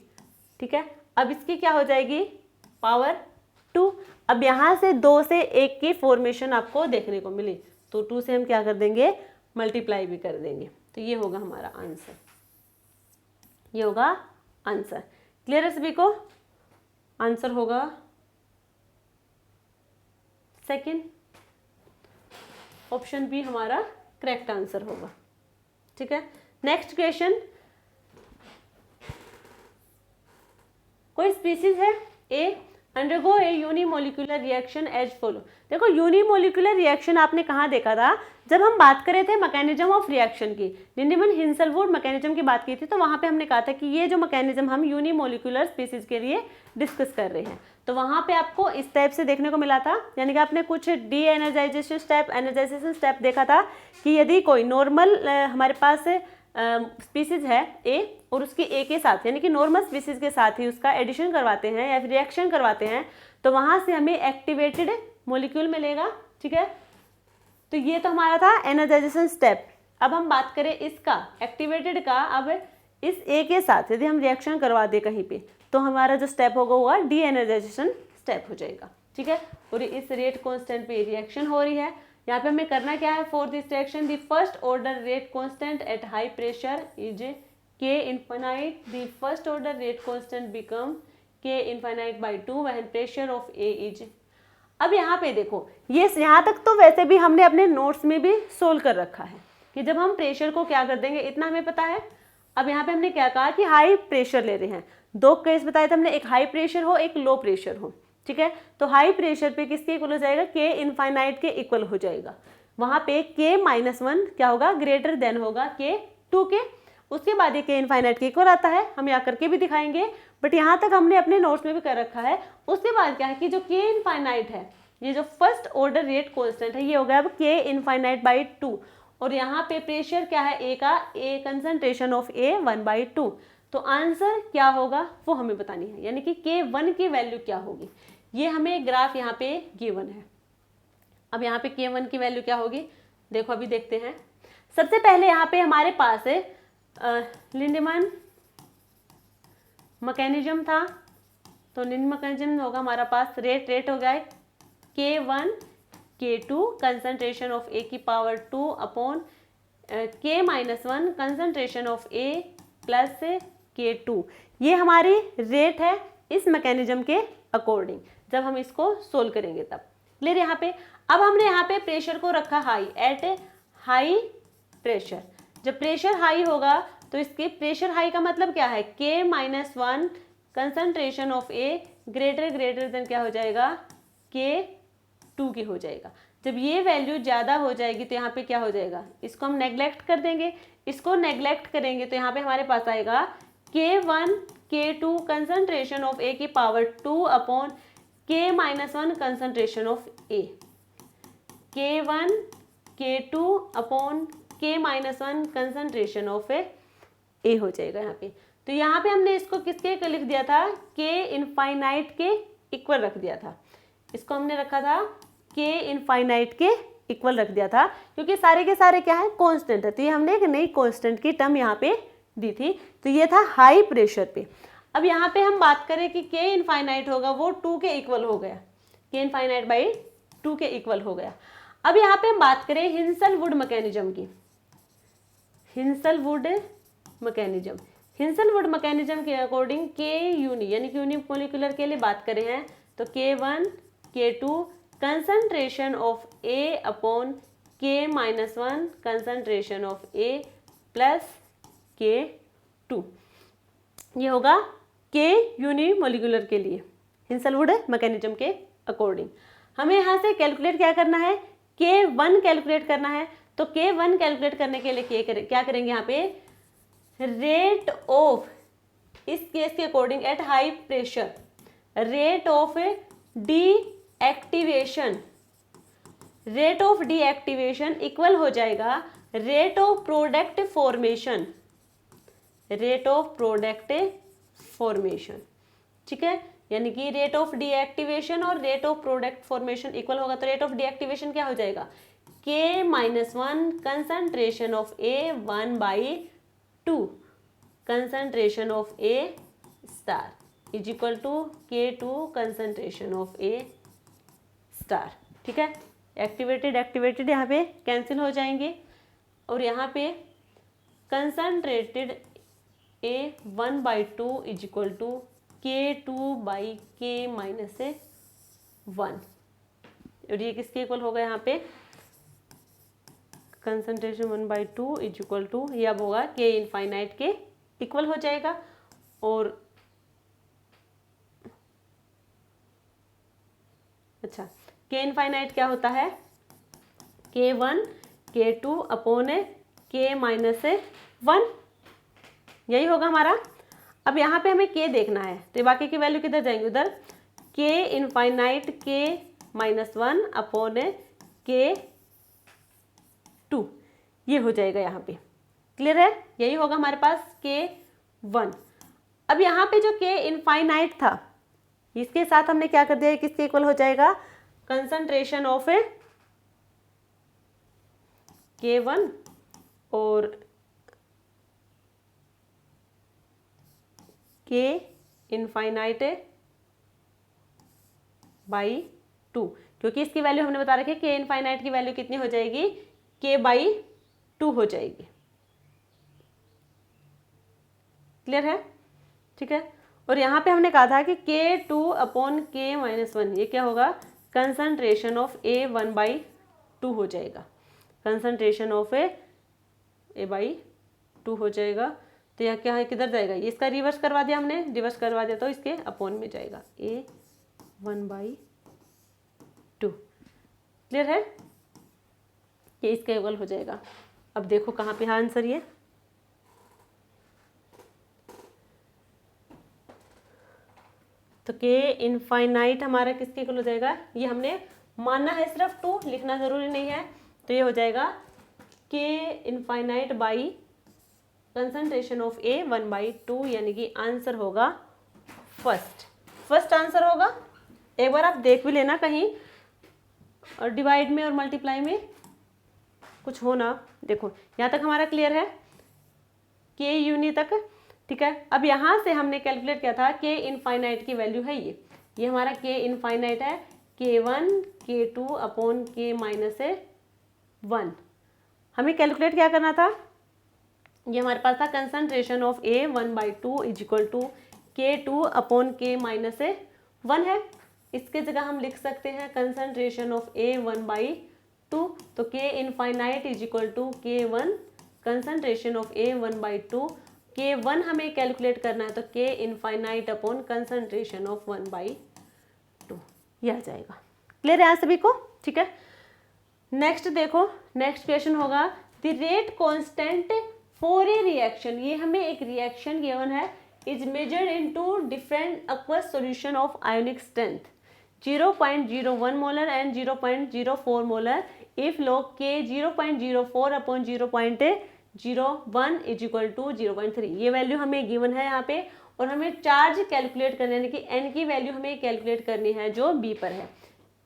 ठीक है। अब इसकी क्या हो जाएगी, पावर 2। अब यहाँ से 2 से 1 की फॉर्मेशन आपको देखने को मिली, तो 2 से हम क्या कर देंगे, मल्टीप्लाई भी कर देंगे, तो ये होगा हमारा आंसर, ये होगा आंसर। क्लियर है सभी को, आंसर होगा सेकंड, ऑप्शन बी हमारा करेक्ट आंसर होगा, ठीक है। नेक्स्ट क्वेश्चन, कोई स्पीसीज है ए, अंडरगो ए यूनिमोलिकुलर रिएक्शन एज फॉलो। देखो, यूनिमोलिकुलर रिएक्शन आपने कहाँ देखा था, जब हम बात कर रहे थे मैकेनिज्म ऑफ रिएक्शन की, लिंडेमैन हिंसलवुड मैकेनिज्म की बात की थी, तो वहाँ पे हमने कहा था कि ये जो मैकेनिज्म हम यूनिमोलिकुलर स्पीसीज के लिए डिस्कस कर रहे हैं, तो वहाँ पे आपको इस टाइप से देखने को मिला था, यानी कि आपने कुछ डी एनर्जाइजेशन स्टेप, एनर्जाइजेशन स्टेप देखा था कि यदि कोई नॉर्मल हमारे पास स्पीसीज है ए, और उसकी ए के साथ, यानी कि नॉर्मल स्पीसीज के साथ ही उसका एडिशन करवाते हैं या फिर रिएक्शन करवाते हैं, तो वहाँ से हमें एक्टिवेटेड मॉलिक्यूल मिलेगा, ठीक है। तो ये तो हमारा था एनर्जाइजेशन स्टेप। अब हम बात करें इसका, एक्टिवेटेड का, अब इस ए के साथ यदि हम रिएक्शन करवा दें कहीं पे, तो हमारा जो स्टेप होगा वो डी एनर्जाइजेशन स्टेप हो जाएगा, ठीक है। और इस रेट कांस्टेंट पे रिएक्शन हो रही है, यहाँ पे हमें करना क्या है, for this reaction the first order rate constant at high pressure is K infinite, the first order rate constant become K infinite by 2 when pressure of A is। अब यहाँ पे देखो, ये यहाँ तक तो वैसे भी हमने अपने नोट्स में भी सोल्व कर रखा है कि जब हम प्रेशर को क्या कर देंगे, इतना हमें पता है। अब यहाँ पे हमने क्या कहा कि हाई प्रेशर ले रहे हैं, 2 केस बताए थे हमने, एक हाई प्रेशर हो, एक लो प्रेशर हो, ठीक है। तो हाई प्रेशर पे किसके इक्वल हो जाएगा, K इनफाइनाइट के इक्वल हो जाएगा, वहाँ पे K-1 क्या होगा, ग्रेटर देन होगा K2 के, उसके बाद ये K इनफाइनाइट के इक्वल आता है, हम यहाँ करके भी दिखाएंगे, बट यहाँ तक हमने अपने नोट्स में भी कर रखा है। उसके बाद क्या है कि जो K इनफाइनाइट है, ये जो फर्स्ट ऑर्डर रेट कांस्टेंट है, ये हो गया अब K इनफाइनाइट बाई 2, और यहाँ पे प्रेशर क्या है ए का, ए कंसंट्रेशन ऑफ ए 1/2। तो आंसर क्या होगा वो हमें बतानी है, यानी कि K1 की वैल्यू क्या होगी, ये हमें ग्राफ यहाँ पे गिवन है। अब यहाँ पे K1 की वैल्यू क्या होगी, देखो अभी देखते हैं। सबसे पहले यहाँ पे हमारे पास है लिंडमैन मैकेनिज्म था, तो लिंडमैन मैकेनिज्म होगा हमारा पास रेट हो गया है K1 K2 concentration of A की power 2 upon K-1 concentration of A plus K2। ये हमारी रेट है इस मैकेनिज्म के अकॉर्डिंग, जब हम इसको सोल्व करेंगे तब। क्लियर यहाँ पे। अब हमने यहाँ पे प्रेशर को रखा हाई, एट ए हाई प्रेशर। जब प्रेशर हाई होगा तो इसके प्रेशर हाई का मतलब क्या है, K-1 concentration of A greater than क्या हो जाएगा, K2 की हो जाएगा। जब ये वैल्यू ज़्यादा हो जाएगी तो यहाँ पे क्या हो जाएगा, इसको हम नेग्लेक्ट कर देंगे। इसको नेग्लेक्ट करेंगे तो यहाँ पे हमारे पास आएगा K1 K2 concentration of A की power 2 upon K-1 concentration of A। K1 K2 upon K-1 concentration of A हो जाएगा यहाँ पे। तो यहाँ पे हमने इसको किसके लिख दिया था, K इनफाइनाइट के इक्वल रख दिया था। इसको हमने रखा था K इनफाइनाइट के इक्वल रख दिया था, क्योंकि सारे के सारे क्या है, कांस्टेंट है। तो ये हमने एक नई कांस्टेंट की टर्म यहाँ पे दी थी। तो ये था हाई प्रेशर पे। अब यहाँ पे हम बात करें कि K इनफाइनाइट होगा, वो 2 के इक्वल हो गया, K इनफाइनाइट बाई 2 के इक्वल हो गया। अब यहाँ पे हम बात करें हिंसलवुड मैकेनिज्म की। हिंसलवुड मैकेनिज्म के अकॉर्डिंग K यूनी यानी कि यूनिमोलिकुलर के लिए बात करें हैं तो K1 K2 concentration of A upon K-1 concentration of A plus K2, ये होगा K यूनिमोलिकुलर के लिए हिंसलवुड मैकेनिज्म के अकॉर्डिंग। हमें यहाँ से कैलकुलेट क्या करना है, K1 कैलकुलेट करना है। तो K1 कैलकुलेट करने के लिए क्या करेंगे, यहाँ पे रेट ऑफ, इस केस के according at high pressure, rate of deactivation equal हो जाएगा रेट ऑफ प्रोडक्ट फॉर्मेशन। ठीक है, यानी कि रेट ऑफ डीएक्टिवेशन और rate of product formation equal होगा। तो रेट ऑफ डीएक्टिवेशन क्या हो जाएगा, K-1 concentration of A 1/2 concentration of A star is equal to K2 concentration of A star. ठीक है, एक्टिवेटेड यहाँ पे कैंसिल हो जाएंगे और यहाँ पे concentrated A 1/2 is equal to K2/K-1 और ये किसके इक्वल होगा, यहाँ पे कंसंट्रेशन 1/2 इज इक्वल टू, ये अब होगा K इनफाइनाइट के इक्वल हो जाएगा। और अच्छा, K इनफाइनाइट क्या होता है, K1 K2 अपॉन K-1, यही होगा हमारा। अब यहाँ पे हमें K देखना है, तो बाकी की वैल्यू किधर जाएंगे, उधर K infinite K-1 upon K2, ये हो जाएगा यहाँ पे। क्लियर है, यही होगा हमारे पास K1। अब यहाँ पे जो K इनफाइनाइट था, इसके साथ हमने क्या कर दिया, किसके इक्वल हो जाएगा, कंसंट्रेशन ऑफ K1 और K इनफाइनाइट बाई 2, क्योंकि इसकी वैल्यू हमने बता रखी है, K इनफाइनाइट की वैल्यू कितनी हो जाएगी, K/2 हो जाएगी। क्लियर है, ठीक है। और यहाँ पे हमने कहा था कि K2 अपॉन K-1, ये क्या होगा, कंसंट्रेशन ऑफ A 1/2 हो जाएगा, कंसंट्रेशन ऑफ A/2 हो जाएगा। तो यह क्या है, किधर जाएगा, ये इसका रिवर्स करवा दिया हमने, रिवर्स करवा दिया तो इसके अपॉन में जाएगा A 1/2। क्लियर है, ये इसका इक्वल हो जाएगा। अब देखो कहाँ पे है आंसर, ये तो K इनफाइनाइट हमारा किसके इक्वल हो जाएगा, ये हमने मानना है सिर्फ 2, लिखना जरूरी नहीं है। तो ये हो जाएगा K infinite by concentration of A 1/2, यानी कि आंसर होगा फर्स्ट आंसर होगा। एक बार आप देख भी लेना कहीं और डिवाइड में और मल्टीप्लाई में कुछ हो ना। देखो यहाँ तक हमारा क्लियर है, के यूनि तक, ठीक है। अब यहाँ से हमने कैलकुलेट किया था के इनफाइनाइट की वैल्यू है ये हमारा के इनफाइनाइट है K1 K2 upon K minus 1। हमें कैलकुलेट क्या करना था, ये हमारे पास था concentration of A 1/2 is equal to K2 upon K minus 1 है। इसके जगह हम लिख सकते हैं कंसंट्रेशन ऑफ A 1/2, तो K infinite is equal to K1 concentration of A 1/2, K1 हमें कैलकुलेट करना है तो K infinite upon concentration of 1/2 ये आ जाएगा। क्लियर है यहाँ सभी को, ठीक है। नेक्स्ट देखो, नेक्स्ट क्वेश्चन होगा the rate constant for a reaction, ये हमें एक रिएक्शन गिवन है, is measured into different aqueous solution of ionic strength 0.01 molar and 0.04 molar if log K 0.04 upon 0.01 is equal to 0.3। ये वैल्यू हमें given है यहाँ पे, और हमें चार्ज कैलकुलेट करने यानी कि n की वैल्यू हमें कैलकुलेट करनी है जो B पर है,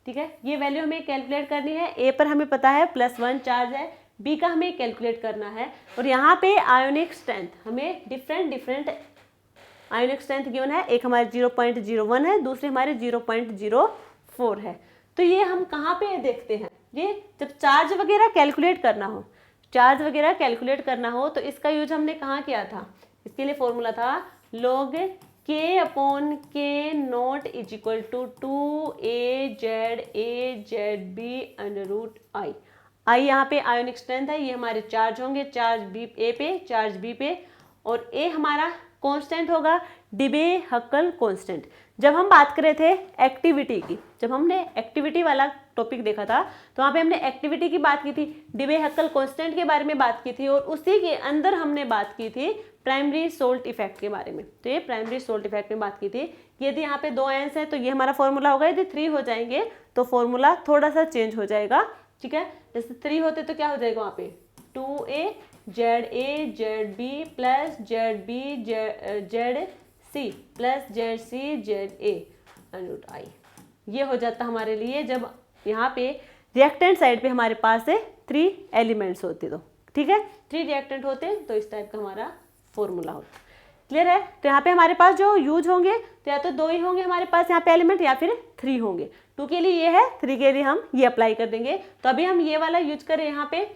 ठीक है। ये वैल्यू हमें कैलकुलेट करनी है, A पर हमें पता है +1 चार्ज है, B का हमें कैलकुलेट करना है, और यहाँ पे आयोनिक स्ट्रेंथ हमें डिफरेंट आयोनिक स्ट्रेंथ गिवन है, एक हमारे 0.01 है, दूसरे हमारे 0.04 है। तो ये हम कहाँ पे देखते हैं, ये जब चार्ज वगैरह कैलकुलेट करना हो तो इसका यूज हमने कहाँ किया था, इसके लिए फॉर्मूला था log K upon K naught is equal to 2AZAZB √I। I यहाँ पे आयोनिक स्ट्रेंथ है, ये हमारे चार्ज होंगे, चार्ज B A पे, चार्ज B पे, और A हमारा कांस्टेंट होगा डिबे हक्कल कांस्टेंट। जब हम बात कर रहे थे एक्टिविटी की, जब हमने एक्टिविटी वाला टॉपिक देखा था तो वहाँ पे हमने एक्टिविटी की बात की थी, डिबे हक्कल कांस्टेंट के बारे में बात की थी, और उसी के अंदर हमने बात की थी प्राइमरी सोल्ट इफेक्ट के बारे में। तो ये प्राइमरी सोल्ट इफेक्ट में बात की थी कि यदि यहाँ पे 2 आयंस है तो ये हमारा फॉर्मूला होगा, यदि 3 हो जाएंगे तो फॉर्मूला थोड़ा सा चेंज हो जाएगा, ठीक है। जैसे 3 होते तो क्या हो जाएगा वहाँ पे 2AZAZB plus ZB ZC plus ZC ZA √I। ये हो जाता हमारे लिए जब यहाँ पे रिएक्टेंट साइड पे हमारे पास 3 एलिमेंट्स होते तो, ठीक है, 3 रिएक्टेंट होते तो इस टाइप का हमारा फॉर्मूला होता। क्लियर है। तो यहाँ पे हमारे पास जो यूज होंगे तो या तो 2 ही होंगे हमारे पास यहाँ पे एलिमेंट, या फिर 3 होंगे। 2 के लिए ये है, 3 के लिए हम ये अप्लाई कर देंगे। तो अभी हम ये वाला यूज करें, यहाँ पे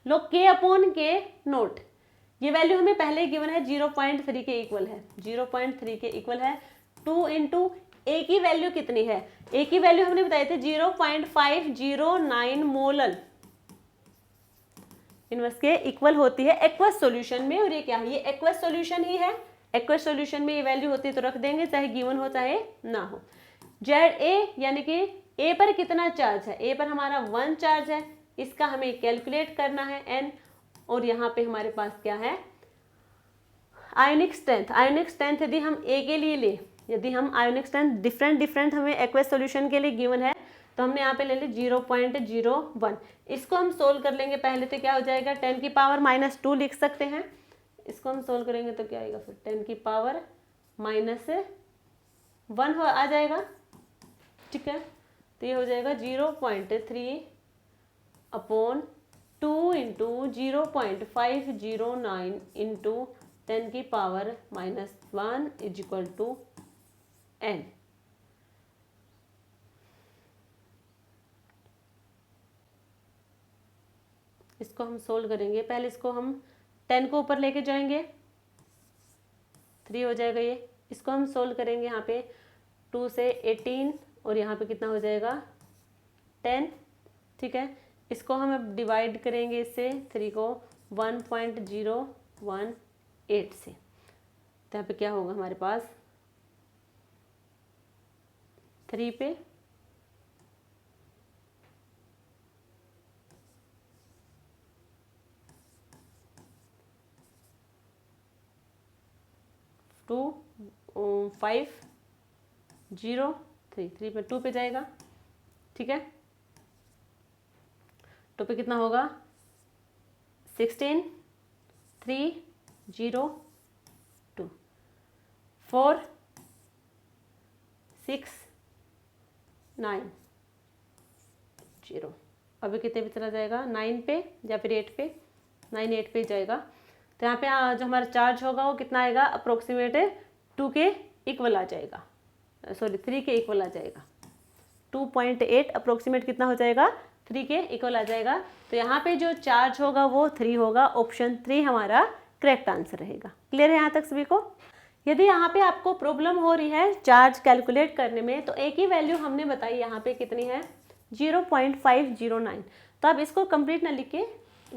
लोग K अपॉन K नोट, ये वैल्यू हमें पहले ही गिवन है 0.3 के इक्वल है, 0.3 के इक्वल है 2 इंटू A की वैल्यू कितनी है, A की वैल्यू हमने बताए थे 0.509 मोलर इनवर्स के इक्वल होती है एक्वस सॉल्यूशन में। और ये क्या है, ये एक्वस सॉल्यूशन ही है, एक्वस सॉल्यूशन में ये वैल्यू होती है तो रख देंगे, चाहे गिवन हो चाहे ना हो। ZA यानी कि A पर कितना चार्ज है, A पर हमारा 1 चार्ज है, इसका हमें कैलकुलेट करना है n, और यहाँ पे हमारे पास क्या है आयोनिक स्ट्रेंथ। आयोनिक स्ट्रेंथ यदि हम A के लिए ले, यदि हम आयोनिक स्ट्रेंथ डिफरेंट हमें एक्वस सॉल्यूशन के लिए गिवन है तो हमने यहाँ पे ले ली 0.01। इसको हम सोल्व कर लेंगे पहले, तो क्या हो जाएगा 10 की पावर -2 लिख सकते हैं। इसको हम सोल्व करेंगे तो क्या आएगा फिर 10 की पावर -1 आ जाएगा, ठीक है। तो ये हो जाएगा 0.3 अपॉन 2 इंटू 0.509 इंटू 10 की power -1 is equal to n। इसको हम सोल्व करेंगे, पहले इसको हम 10 को ऊपर लेके जाएंगे, 3 हो जाएगा ये। इसको हम सोल्व करेंगे यहाँ पे 2 से 18, और यहाँ पे कितना हो जाएगा 10, ठीक है। इसको हम अब डिवाइड करेंगे इससे 3 को 1.018 से, तो यहाँ पे क्या होगा हमारे पास 3 पे 2.503, 3 पे 2 पे जाएगा, ठीक है। 2 पे कितना होगा 16,302 4,6,9,0। अभी कितने पे चला जाएगा 9 पे या फिर 8 पे, 9 8 पे जाएगा। तो यहाँ पे जो हमारा चार्ज होगा वो कितना आएगा, अप्रोक्सीमेट 2 के इक्वल आ जाएगा, सॉरी 3 के इक्वल आ जाएगा। 2.8 अप्रोक्सीमेट कितना हो जाएगा, 3 के इक्वल आ जाएगा। तो यहाँ पे जो चार्ज होगा वो 3 होगा, ऑप्शन 3 हमारा करेक्ट आंसर रहेगा। क्लियर है यहाँ तक सभी को? यदि यहाँ पे आपको प्रॉब्लम हो रही है चार्ज कैलकुलेट करने में, तो एक ही वैल्यू हमने बताई यहाँ पे कितनी है, 0.509। तो आप इसको कंप्लीट ना लिख के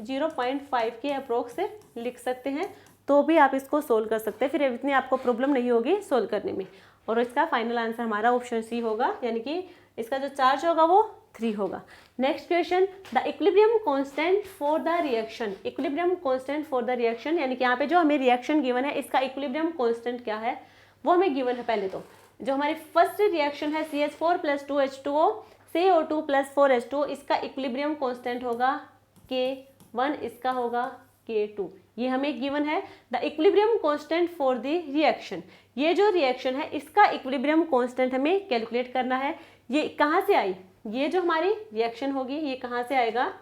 0.5 के अप्रोक्स से लिख सकते हैं, तो भी आप इसको सोल्व कर सकते हैं, फिर इतनी आपको प्रॉब्लम नहीं होगी सोल्व करने में। और इसका फाइनल आंसर हमारा ऑप्शन सी होगा, यानी कि इसका जो चार्ज होगा वो 3 होगा। Next question, the equilibrium constant for the reaction. Equilibrium constant for the reaction, यानी कि यहाँ पे जो हमें रिएक्शन गिवन है इसका इक्विलिब्रियम कांस्टेंट क्या है वो हमें गिवन है। पहले तो जो हमारी फर्स्ट रिएक्शन है CH4 + 2H2O CO2 + 4H2O, इसका इक्विलिब्रियम कांस्टेंट होगा K1, इसका होगा K2, ये हमें गिवन है। The equilibrium constant for the reaction, ये जो रिएक्शन है इसका इक्विलिब्रियम कांस्टेंट हमें कैलकुलेट करना है। ये कहाँ से आई, ये जो हमारी रिएक्शन होगी ये कहाँ से आएगा,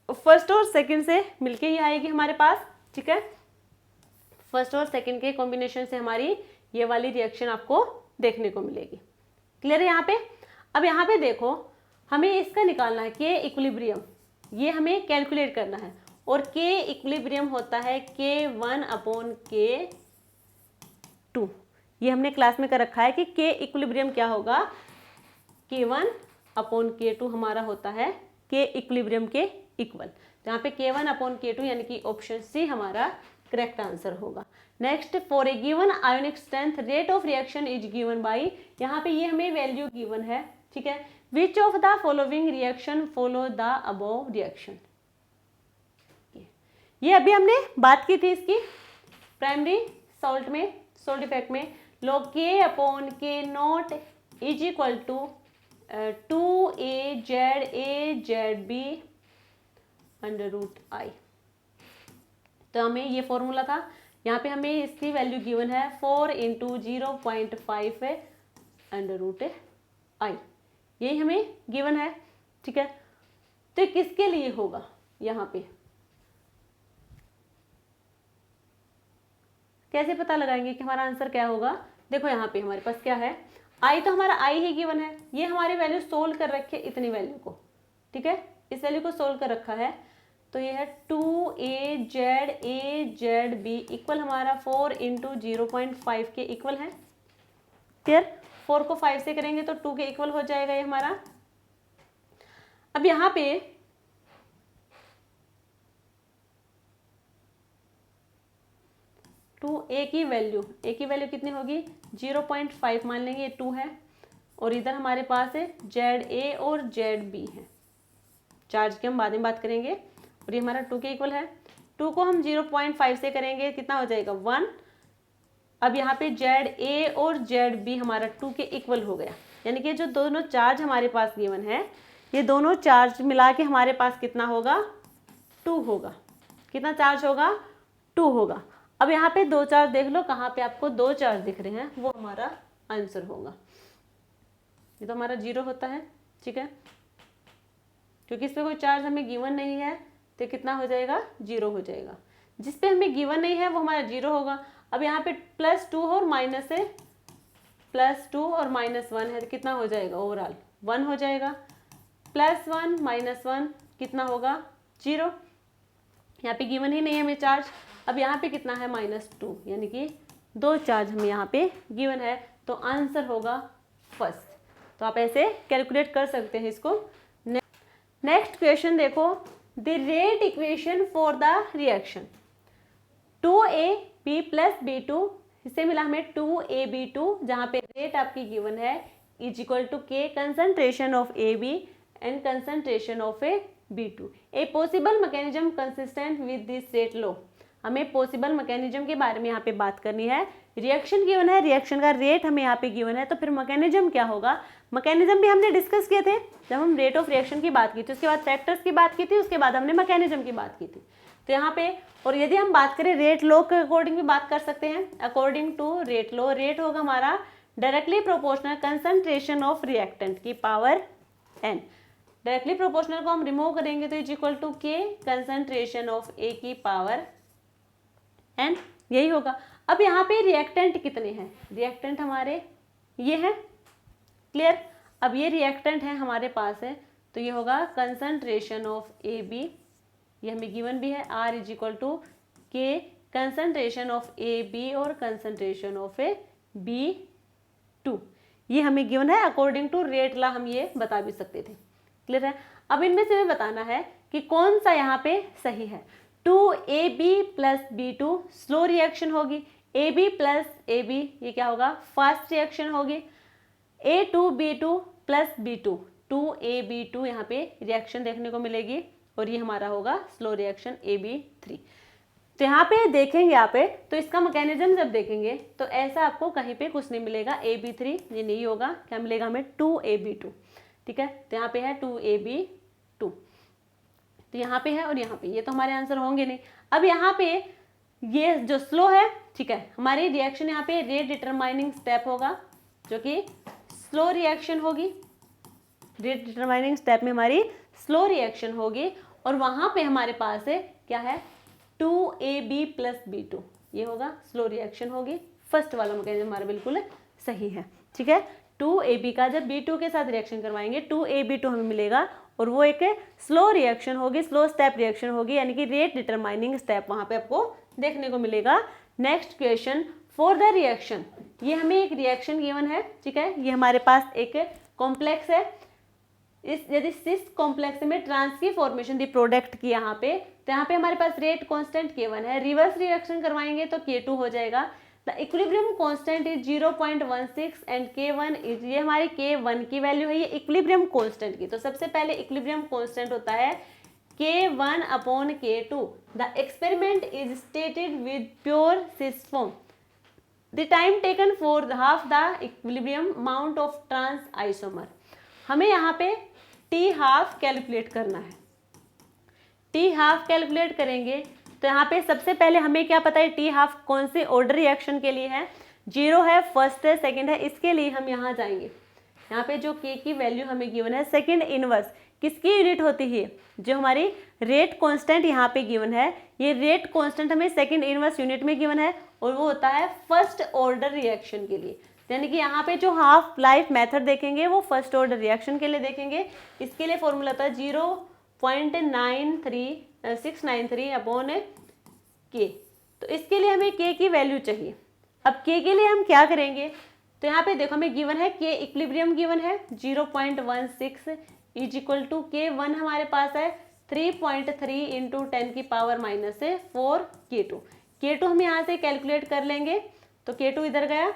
फर्स्ट और सेकंड से मिलके ये आएगी हमारे पास, ठीक है। फर्स्ट और सेकंड के कॉम्बिनेशन से हमारी ये वाली रिएक्शन आपको देखने को मिलेगी। क्लियर है यहाँ पे? अब यहाँ पे देखो हमें इसका निकालना है के इक्विलिब्रियम, ये हमें कैलकुलेट करना है, और के इक्विलिब्रियम होता है K1/K2। ये हमने क्लास में कर रखा है कि के इक्विलिब्रियम क्या होगा, K1/K2 हमारा होता है के इक्विलिब्रियम के इक्वल। जहाँ पे K1/K2 यानी कि ऑप्शन सी हमारा करेक्ट आंसर होगा। Next, for a given ionic strength rate of reaction is given by, यहाँ पे ये हमें वैल्यू गिवन है, ठीक है। Which of the following reaction follow the above reaction, ये अभी हमने बात की थी इसकी प्राइमरी सॉल्ट में, सॉल्ट इफेक्ट में, log K/K0 is equal to 2AZAZB √I। तो हमें ये फॉर्मूला था, यहाँ पे हमें इसकी वैल्यू गिवन है 4 × 0.5 √I, यही हमें गिवन है, ठीक है। तो किसके लिए होगा, यहाँ पे कैसे पता लगाएंगे कि हमारा आंसर क्या होगा। देखो यहाँ पे हमारे पास क्या है, I, तो हमारा I ही गिवन है, ये हमारी वैल्यू सोल्व कर रखी है इतनी वैल्यू को, ठीक है, इस वैल्यू को सोल्व कर रखा है। तो ये है 2AZAZB इक्वल हमारा 4 × 0.5 के इक्वल है। क्लियर? 4 को 5 से करेंगे तो 2 के इक्वल हो जाएगा ये हमारा। अब यहाँ पे A की वैल्यू कितनी होगी, 0.5 मान लेंगे, ये 2 है, और इधर हमारे पास है ZA और ZB है। चार्ज की हम बाद में बात करेंगे, और ये हमारा 2 के इक्वल है। 2 को हम 0.5 से करेंगे कितना हो जाएगा, 1। अब यहाँ पे ZA और ZB हमारा 2 के इक्वल हो गया, यानी कि जो दोनों चार्ज हमारे पास गिवन है ये दोनों चार्ज मिला के हमारे पास कितना होगा, 2 होगा। कितना चार्ज होगा, 2 होगा। अब यहाँ पे 2 चार्ज देख लो, कहाँ पे आपको 2 चार्ज दिख रहे हैं, वो हमारा आंसर होगा। ये तो हमारा 0 होता है, ठीक है, क्योंकि इस पे कोई चार्ज हमें गिवन नहीं है, तो कितना हो जाएगा, 0 हो जाएगा। जिस पे हमें गिवन नहीं है वो हमारा 0 होगा। अब यहाँ पे +2 और माइनस है, +2 और -1 है, तो कितना हो जाएगा, ओवरऑल 1 हो जाएगा। +1 -1 कितना होगा, 0। यहाँ पे गिवन ही नहीं है हमें चार्ज। अब यहाँ पे कितना है, -2, यानी कि 2 चार्ज हमें यहाँ पे गिवन है, तो आंसर होगा फर्स्ट। तो आप ऐसे कैलकुलेट कर सकते हैं इसको। नेक्स्ट क्वेश्चन देखो, the rate equation for the reaction 2AB + B2, इससे मिला हमें 2AB2, जहाँ पे रेट आपकी गिवन है is equal to K concentration of AB and concentration of B2। A possible mechanism consistent with this rate law. हमें possible mechanism के बारे में यहाँ पे बात करनी है। रिएक्शन गिवन है, रिएक्शन का रेट हमें यहाँ पे गिवन है, तो फिर मैकेनिज्म क्या होगा। मैकेनिज्म भी हमने डिस्कस किए थे जब हम रेट ऑफ रिएक्शन की बात की थी, उसके बाद फैक्टर्स की बात की थी, उसके बाद हमने मैकेनिज्म की बात की थी। तो यहाँ पे, और यदि हम बात करें रेट लो के अकॉर्डिंग भी बात कर सकते हैं। According to rate law, rate होगा हमारा directly proportional concentration of reactant की पावर n। डायरेक्टली प्रोपोर्शनल को हम रिमूव करेंगे तो is equal to K concentration of A की पावर एन, यही होगा। अब यहाँ पे रिएक्टेंट कितने हैं, रिएक्टेंट हमारे ये हैं, क्लियर। अब ये रिएक्टेंट है हमारे पास है, तो ये होगा कंसंट्रेशन ऑफ ए बी, ये हमें गिवन भी है, R is equal to K concentration of A B और concentration of A B two, ये हमें गिवन है। अकॉर्डिंग टू रेट लॉ हम ये बता भी सकते थे, क्लियर है। अब इनमें से हमें बताना है कि कौन सा यहाँ पे सही है। 2AB plus B2 slow reaction होगी, AB प्लस AB ये क्या होगा, फास्ट रिएक्शन होगी। A2B2 प्लस B2 2AB2 यहाँ पे रिएक्शन देखने को मिलेगी और ये हमारा होगा स्लो रिएक्शन AB3। तो यहाँ पे देखेंगे यहाँ पे, तो इसका मैकेनिज्म जब देखेंगे तो ऐसा आपको कहीं पे कुछ नहीं मिलेगा, AB3 ये नहीं होगा, क्या मिलेगा हमें 2AB2, ठीक है। तो यहाँ पे है 2AB2, तो यहाँ पे है और यहाँ पे, ये तो हमारे आंसर होंगे नहीं। अब यहाँ पे ये जो स्लो है, ठीक है, हमारी रिएक्शन यहाँ पे रेट डिटरमाइनिंग स्टेप होगा, जो कि स्लो रिएक्शन होगी। रेट डिटरमाइनिंग स्टेप में हमारी स्लो रिएक्शन होगी और वहां पे हमारे पास है क्या है 2AB प्लस B2, ये होगा स्लो रिएक्शन होगी। फर्स्ट वाला मैकेनिज्म हमारा बिल्कुल सही है, ठीक है। 2AB का जब B2 के साथ रिएक्शन करवाएंगे 2AB2 हमें मिलेगा और वो एक स्लो रिएक्शन होगी, स्लो स्टेप रिएक्शन होगी, यानी कि रेट डिटरमाइनिंग स्टेप वहां पे आपको देखने को मिलेगा। Next question, for the reaction, ये हमें एक रिएक्शन गिवन है, ठीक है, ये हमारे पास एक कॉम्प्लेक्स है। इस यदि सिस कॉम्प्लेक्स में ट्रांस की फॉर्मेशन दी प्रोडक्ट की यहाँ पे, तो यहाँ पे हमारे पास रेट कांस्टेंट K1 है। रिवर्स रिएक्शन करवाएंगे तो K2 हो जाएगा। The equilibrium constant is 0.16 and K1 is, ये हमारी K1 की वैल्यू है, ये इक्विलिब्रियम कांस्टेंट की। तो सबसे पहले इक्विलिब्रियम कांस्टेंट होता है K1 upon K2। The experiment is stated with pure cis form. The time taken for half the equilibrium amount of trans isomer. हमें यहाँ पे टी हाफ कैलकुलेट करना है। टी हाफ कैलकुलेट करेंगे तो यहाँ पे सबसे पहले हमें क्या पता है, टी हाफ कौन से ऑर्डर रिएक्शन के लिए है, 0 है, फर्स्ट है, सेकंड है। इसके लिए हम यहाँ जाएंगे, यहाँ पे जो के की वैल्यू हमें गिवन है, सेकंड इनवर्स किसकी यूनिट होती है, जो हमारी रेट कांस्टेंट यहाँ पे गिवन है, ये रेट कांस्टेंट हमें सेकंड इनवर्स यूनिट में गिवन है और वो होता है फर्स्ट ऑर्डर रिएक्शन के लिए। यानी कि यहाँ पे जो हाफ लाइफ मेथड देखेंगे वो फर्स्ट ऑर्डर रिएक्शन के लिए देखेंगे। इसके लिए फॉर्मूला था 0.693 अपॉन के। तो इसके लिए हमें के की वैल्यू चाहिए। अब के लिए हम क्या करेंगे, तो यहाँ पे देखो हमें गिवन है के इक्विलिब्रियम गिवन है 0.16 इज इक्वल टू K1 हमारे पास है 3.3 इंटू 10 की पावर माइनस 4 K2 हम यहाँ से कैलकुलेट कर लेंगे। तो K2 इधर गया,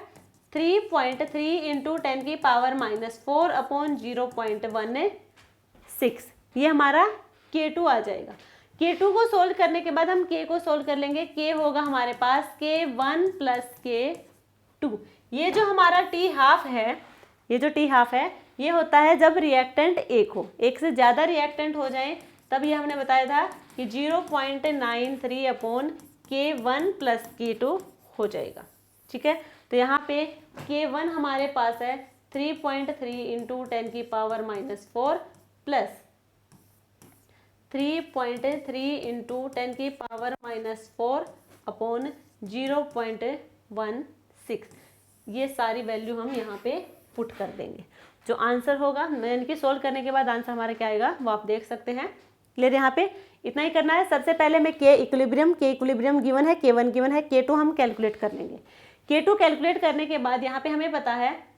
3.3 इंटू 10 की पावर माइनस 4 अपॉन 0.16, ये हमारा K2 आ जाएगा। K2 को सोल्व करने के बाद हम K को सोल्व कर लेंगे। K होगा हमारे पास K1 प्लस K2। ये जो हमारा T हाफ है, ये जो T हाफ है ये होता है जब रिएक्टेंट एक हो, एक से ज़्यादा रिएक्टेंट हो जाए तब ये हमने बताया था कि 0.93 अपॉन K1 प्लस K2 हो जाएगा, ठीक है। तो यहाँ पे K1 हमारे पास है 3.3 इंटू 10 की पावर माइनस 4 प्लस 3.3 इंटू 10 की पावर माइनस 4 अपॉन 0.16, ये सारी वैल्यू हम यहाँ पे पुट कर देंगे। जो आंसर होगा, यानी कि सोल्व करने के बाद आंसर हमारा क्या आएगा वो आप देख सकते हैं। क्लियर, यहाँ पे इतना ही करना है। सबसे पहले हमें के इक्विलिब्रियम गिवन है, K1 गिवन है, K2 हम कैलकुलेट कर लेंगे। K2 कैलकुलेट करने के बाद यहाँ पे हमें पता है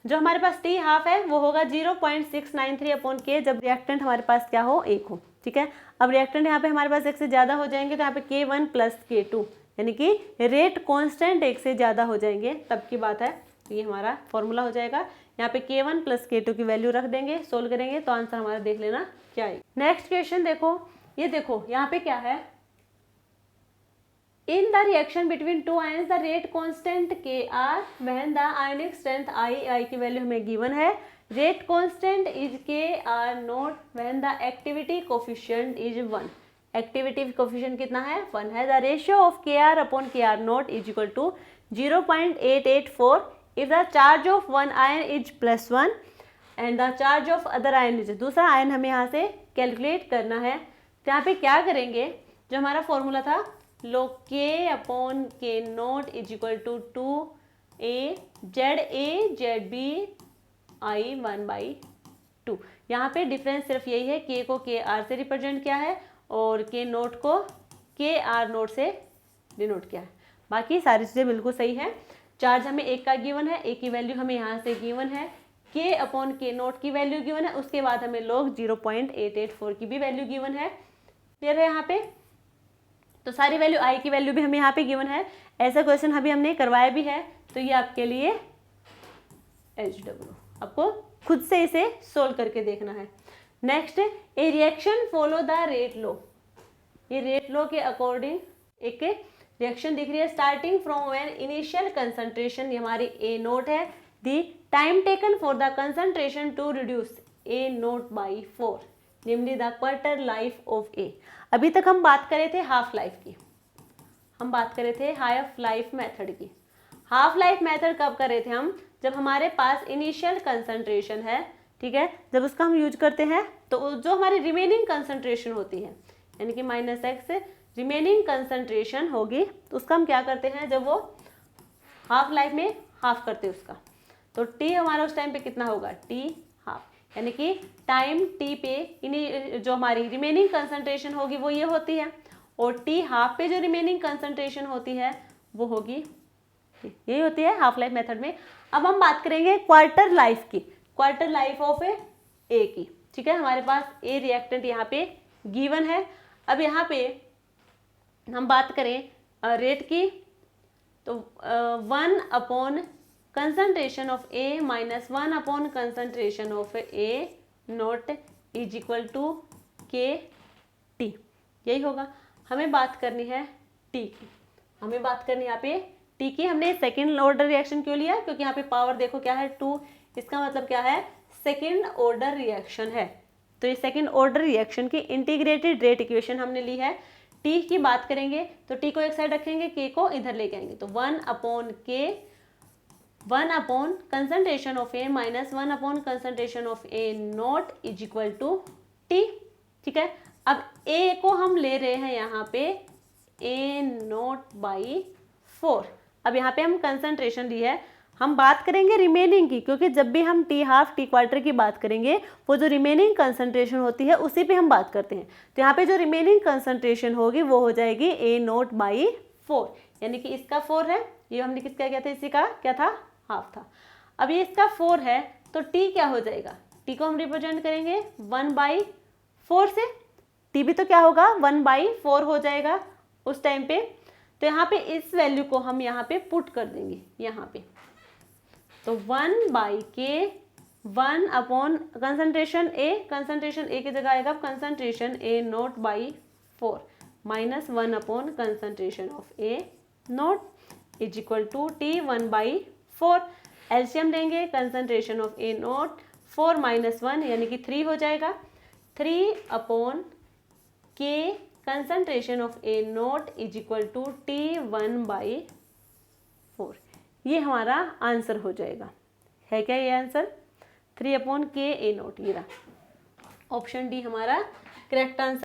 जो हमारे पास T हाफ है वो होगा 0.693 अपॉन K, जब रिएक्टेंट हमारे पास क्या हो, एक हो, ठीक है। अब रिएक्टेंट यहाँ पे हमारे पास एक से ज़्यादा हो जाएंगे तो यहाँ पे K1 प्लस K2, यानी कि रेट कांस्टेंट एक से ज़्यादा हो जाएंगे तब की बात है। तो ये हमारा फॉर्मूला हो जाएगा। यहाँ पे K1 प्लस K2 की वैल्यू रख देंगे, सोल्व करेंगे तो आंसर हमारा देख लेना क्या है। नेक्स्ट क्वेश्चन देखो, ये देखो यहाँ पे क्या है, in the reaction between two ions the rate constant Kr when the ionic strength I की वैल्यू हमें गिवन है, rate constant is Kr not when the activity coefficient is 1, activity coefficient कितना है, 1 है। the ratio of Kr upon Kr not is equal to 0.884 if the charge of one ion is +1 and the charge of other ion is, दूसरा ion हमें यहाँ से calculate करना है। तो यहाँ पे क्या करेंगे, जो हमारा फॉर्मूला था log k upon k naught is equal to 2a ZB I 1/2। यहाँ पे डिफरेंस सिर्फ यही है, k को KR से रिप्रेजेंट किया है और k नोट को KR नोट से डिनोट किया है। बाकी सारी चीज़ें बिल्कुल सही है। चार्ज हमें एक का गिवन है, एक की वैल्यू हमें यहाँ से गिवन है, k अपॉन k नोट की वैल्यू गिवन है, उसके बाद हमें log 0.884 की भी वैल्यू गिवन है। क्लियर है यहाँ पे? तो सारी वैल्यू, i की वैल्यू भी हमें यहाँ पे गिवन है। ऐसा क्वेश्चन अभी हमने करवाया भी है, तो ये आपके लिए HW, आपको खुद से इसे सोल्व करके देखना है। Next, a reaction follow the rate law. ये रेट लॉ के अकॉर्डिंग एक रिएक्शन दिख रही है, starting from when initial concentration, ये हमारी A नोट है, the time taken for the concentration to reduce A naught by 4, namely the quarter life of A। अभी तक हम बात कर रहे थे हाफ लाइफ की, हम बात कर रहे थे हाफ लाइफ मेथड की। हाफ लाइफ मेथड कब कर रहे थे हम, जब हमारे पास इनिशियल कंसंट्रेशन है, ठीक है, जब उसका हम यूज करते हैं तो जो हमारी रिमेनिंग कंसंट्रेशन होती है, यानी कि -x रिमेनिंग कंसंट्रेशन होगी, तो उसका हम क्या करते हैं, जब वो हाफ लाइफ में हाफ करते हैं उसका, तो t हमारा उस टाइम पे कितना होगा, t हाफ, यानी कि टाइम t पे जो हमारी रिमेनिंग कंसंट्रेशन होगी वो ये होती है, और t हाफ पे जो रिमेनिंग कंसंट्रेशन होती है वो होगी, यही होती है हाफ लाइफ मेथड में। अब हम बात करेंगे क्वार्टर लाइफ की, क्वार्टर लाइफ ऑफ ए की, ठीक है। हमारे पास ए रिएक्टेंट यहाँ पे गिवन है। अब यहाँ पे हम बात करें रेट की, तो 1 upon concentration of A minus 1 upon concentration of A naught is equal to के टी, यही होगा। हमें बात करनी है टी की, हमें बात करनी है यहाँ पे टी की। हमने सेकेंड ऑर्डर रिएक्शन क्यों लिया, क्योंकि यहाँ पे पावर देखो क्या है 2, इसका मतलब क्या है, सेकेंड ऑर्डर रिएक्शन है। तो ये सेकेंड ऑर्डर रिएक्शन की इंटीग्रेटेड रेट इक्वेशन हमने ली है। टी की बात करेंगे तो टी को एक साइड रखेंगे, के को इधर लेके आएंगे, तो 1 upon K, 1 upon concentration of A minus 1 upon concentration of A naught is equal to T, ठीक है। अब ए को हम ले रहे हैं यहाँ पे ए नॉट बाई 4। अब यहाँ पे हम कंसंट्रेशन ली है, हम बात करेंगे रिमेनिंग की, क्योंकि जब भी हम टी हाफ टी क्वार्टर की बात करेंगे वो जो रिमेनिंग कंसंट्रेशन होती है उसी पे हम बात करते हैं। तो यहाँ पे जो रिमेनिंग कंसंट्रेशन होगी वो हो जाएगी ए नोट बाई 4, यानी कि इसका 4 है, ये हमने किसका किया था, इसी का क्या था, हाफ था। अब ये इसका 4 है, तो टी क्या हो जाएगा, टी को हम रिप्रेजेंट करेंगे 1/4 से, टी भी तो क्या होगा 1/4 हो जाएगा उस टाइम पे। तो यहाँ पे इस वैल्यू को हम यहाँ पे पुट कर देंगे यहाँ पे, तो 1/k 1 अपॉन कंसंट्रेशन ए की जगह आएगा concentration A naught by 4 minus 1 upon concentration of A naught is equal to t 1/4। LCM लेंगे, concentration of A naught 4 minus 1 यानी कि 3 हो जाएगा, 3 upon k concentration of A naught is equal to t 1/4। ये हमारा आंसर हो जाएगा। है क्या ये आंसर, 3 अपॉन के ए नोट, ये रहा ऑप्शन डी हमारा करेक्ट आंसर।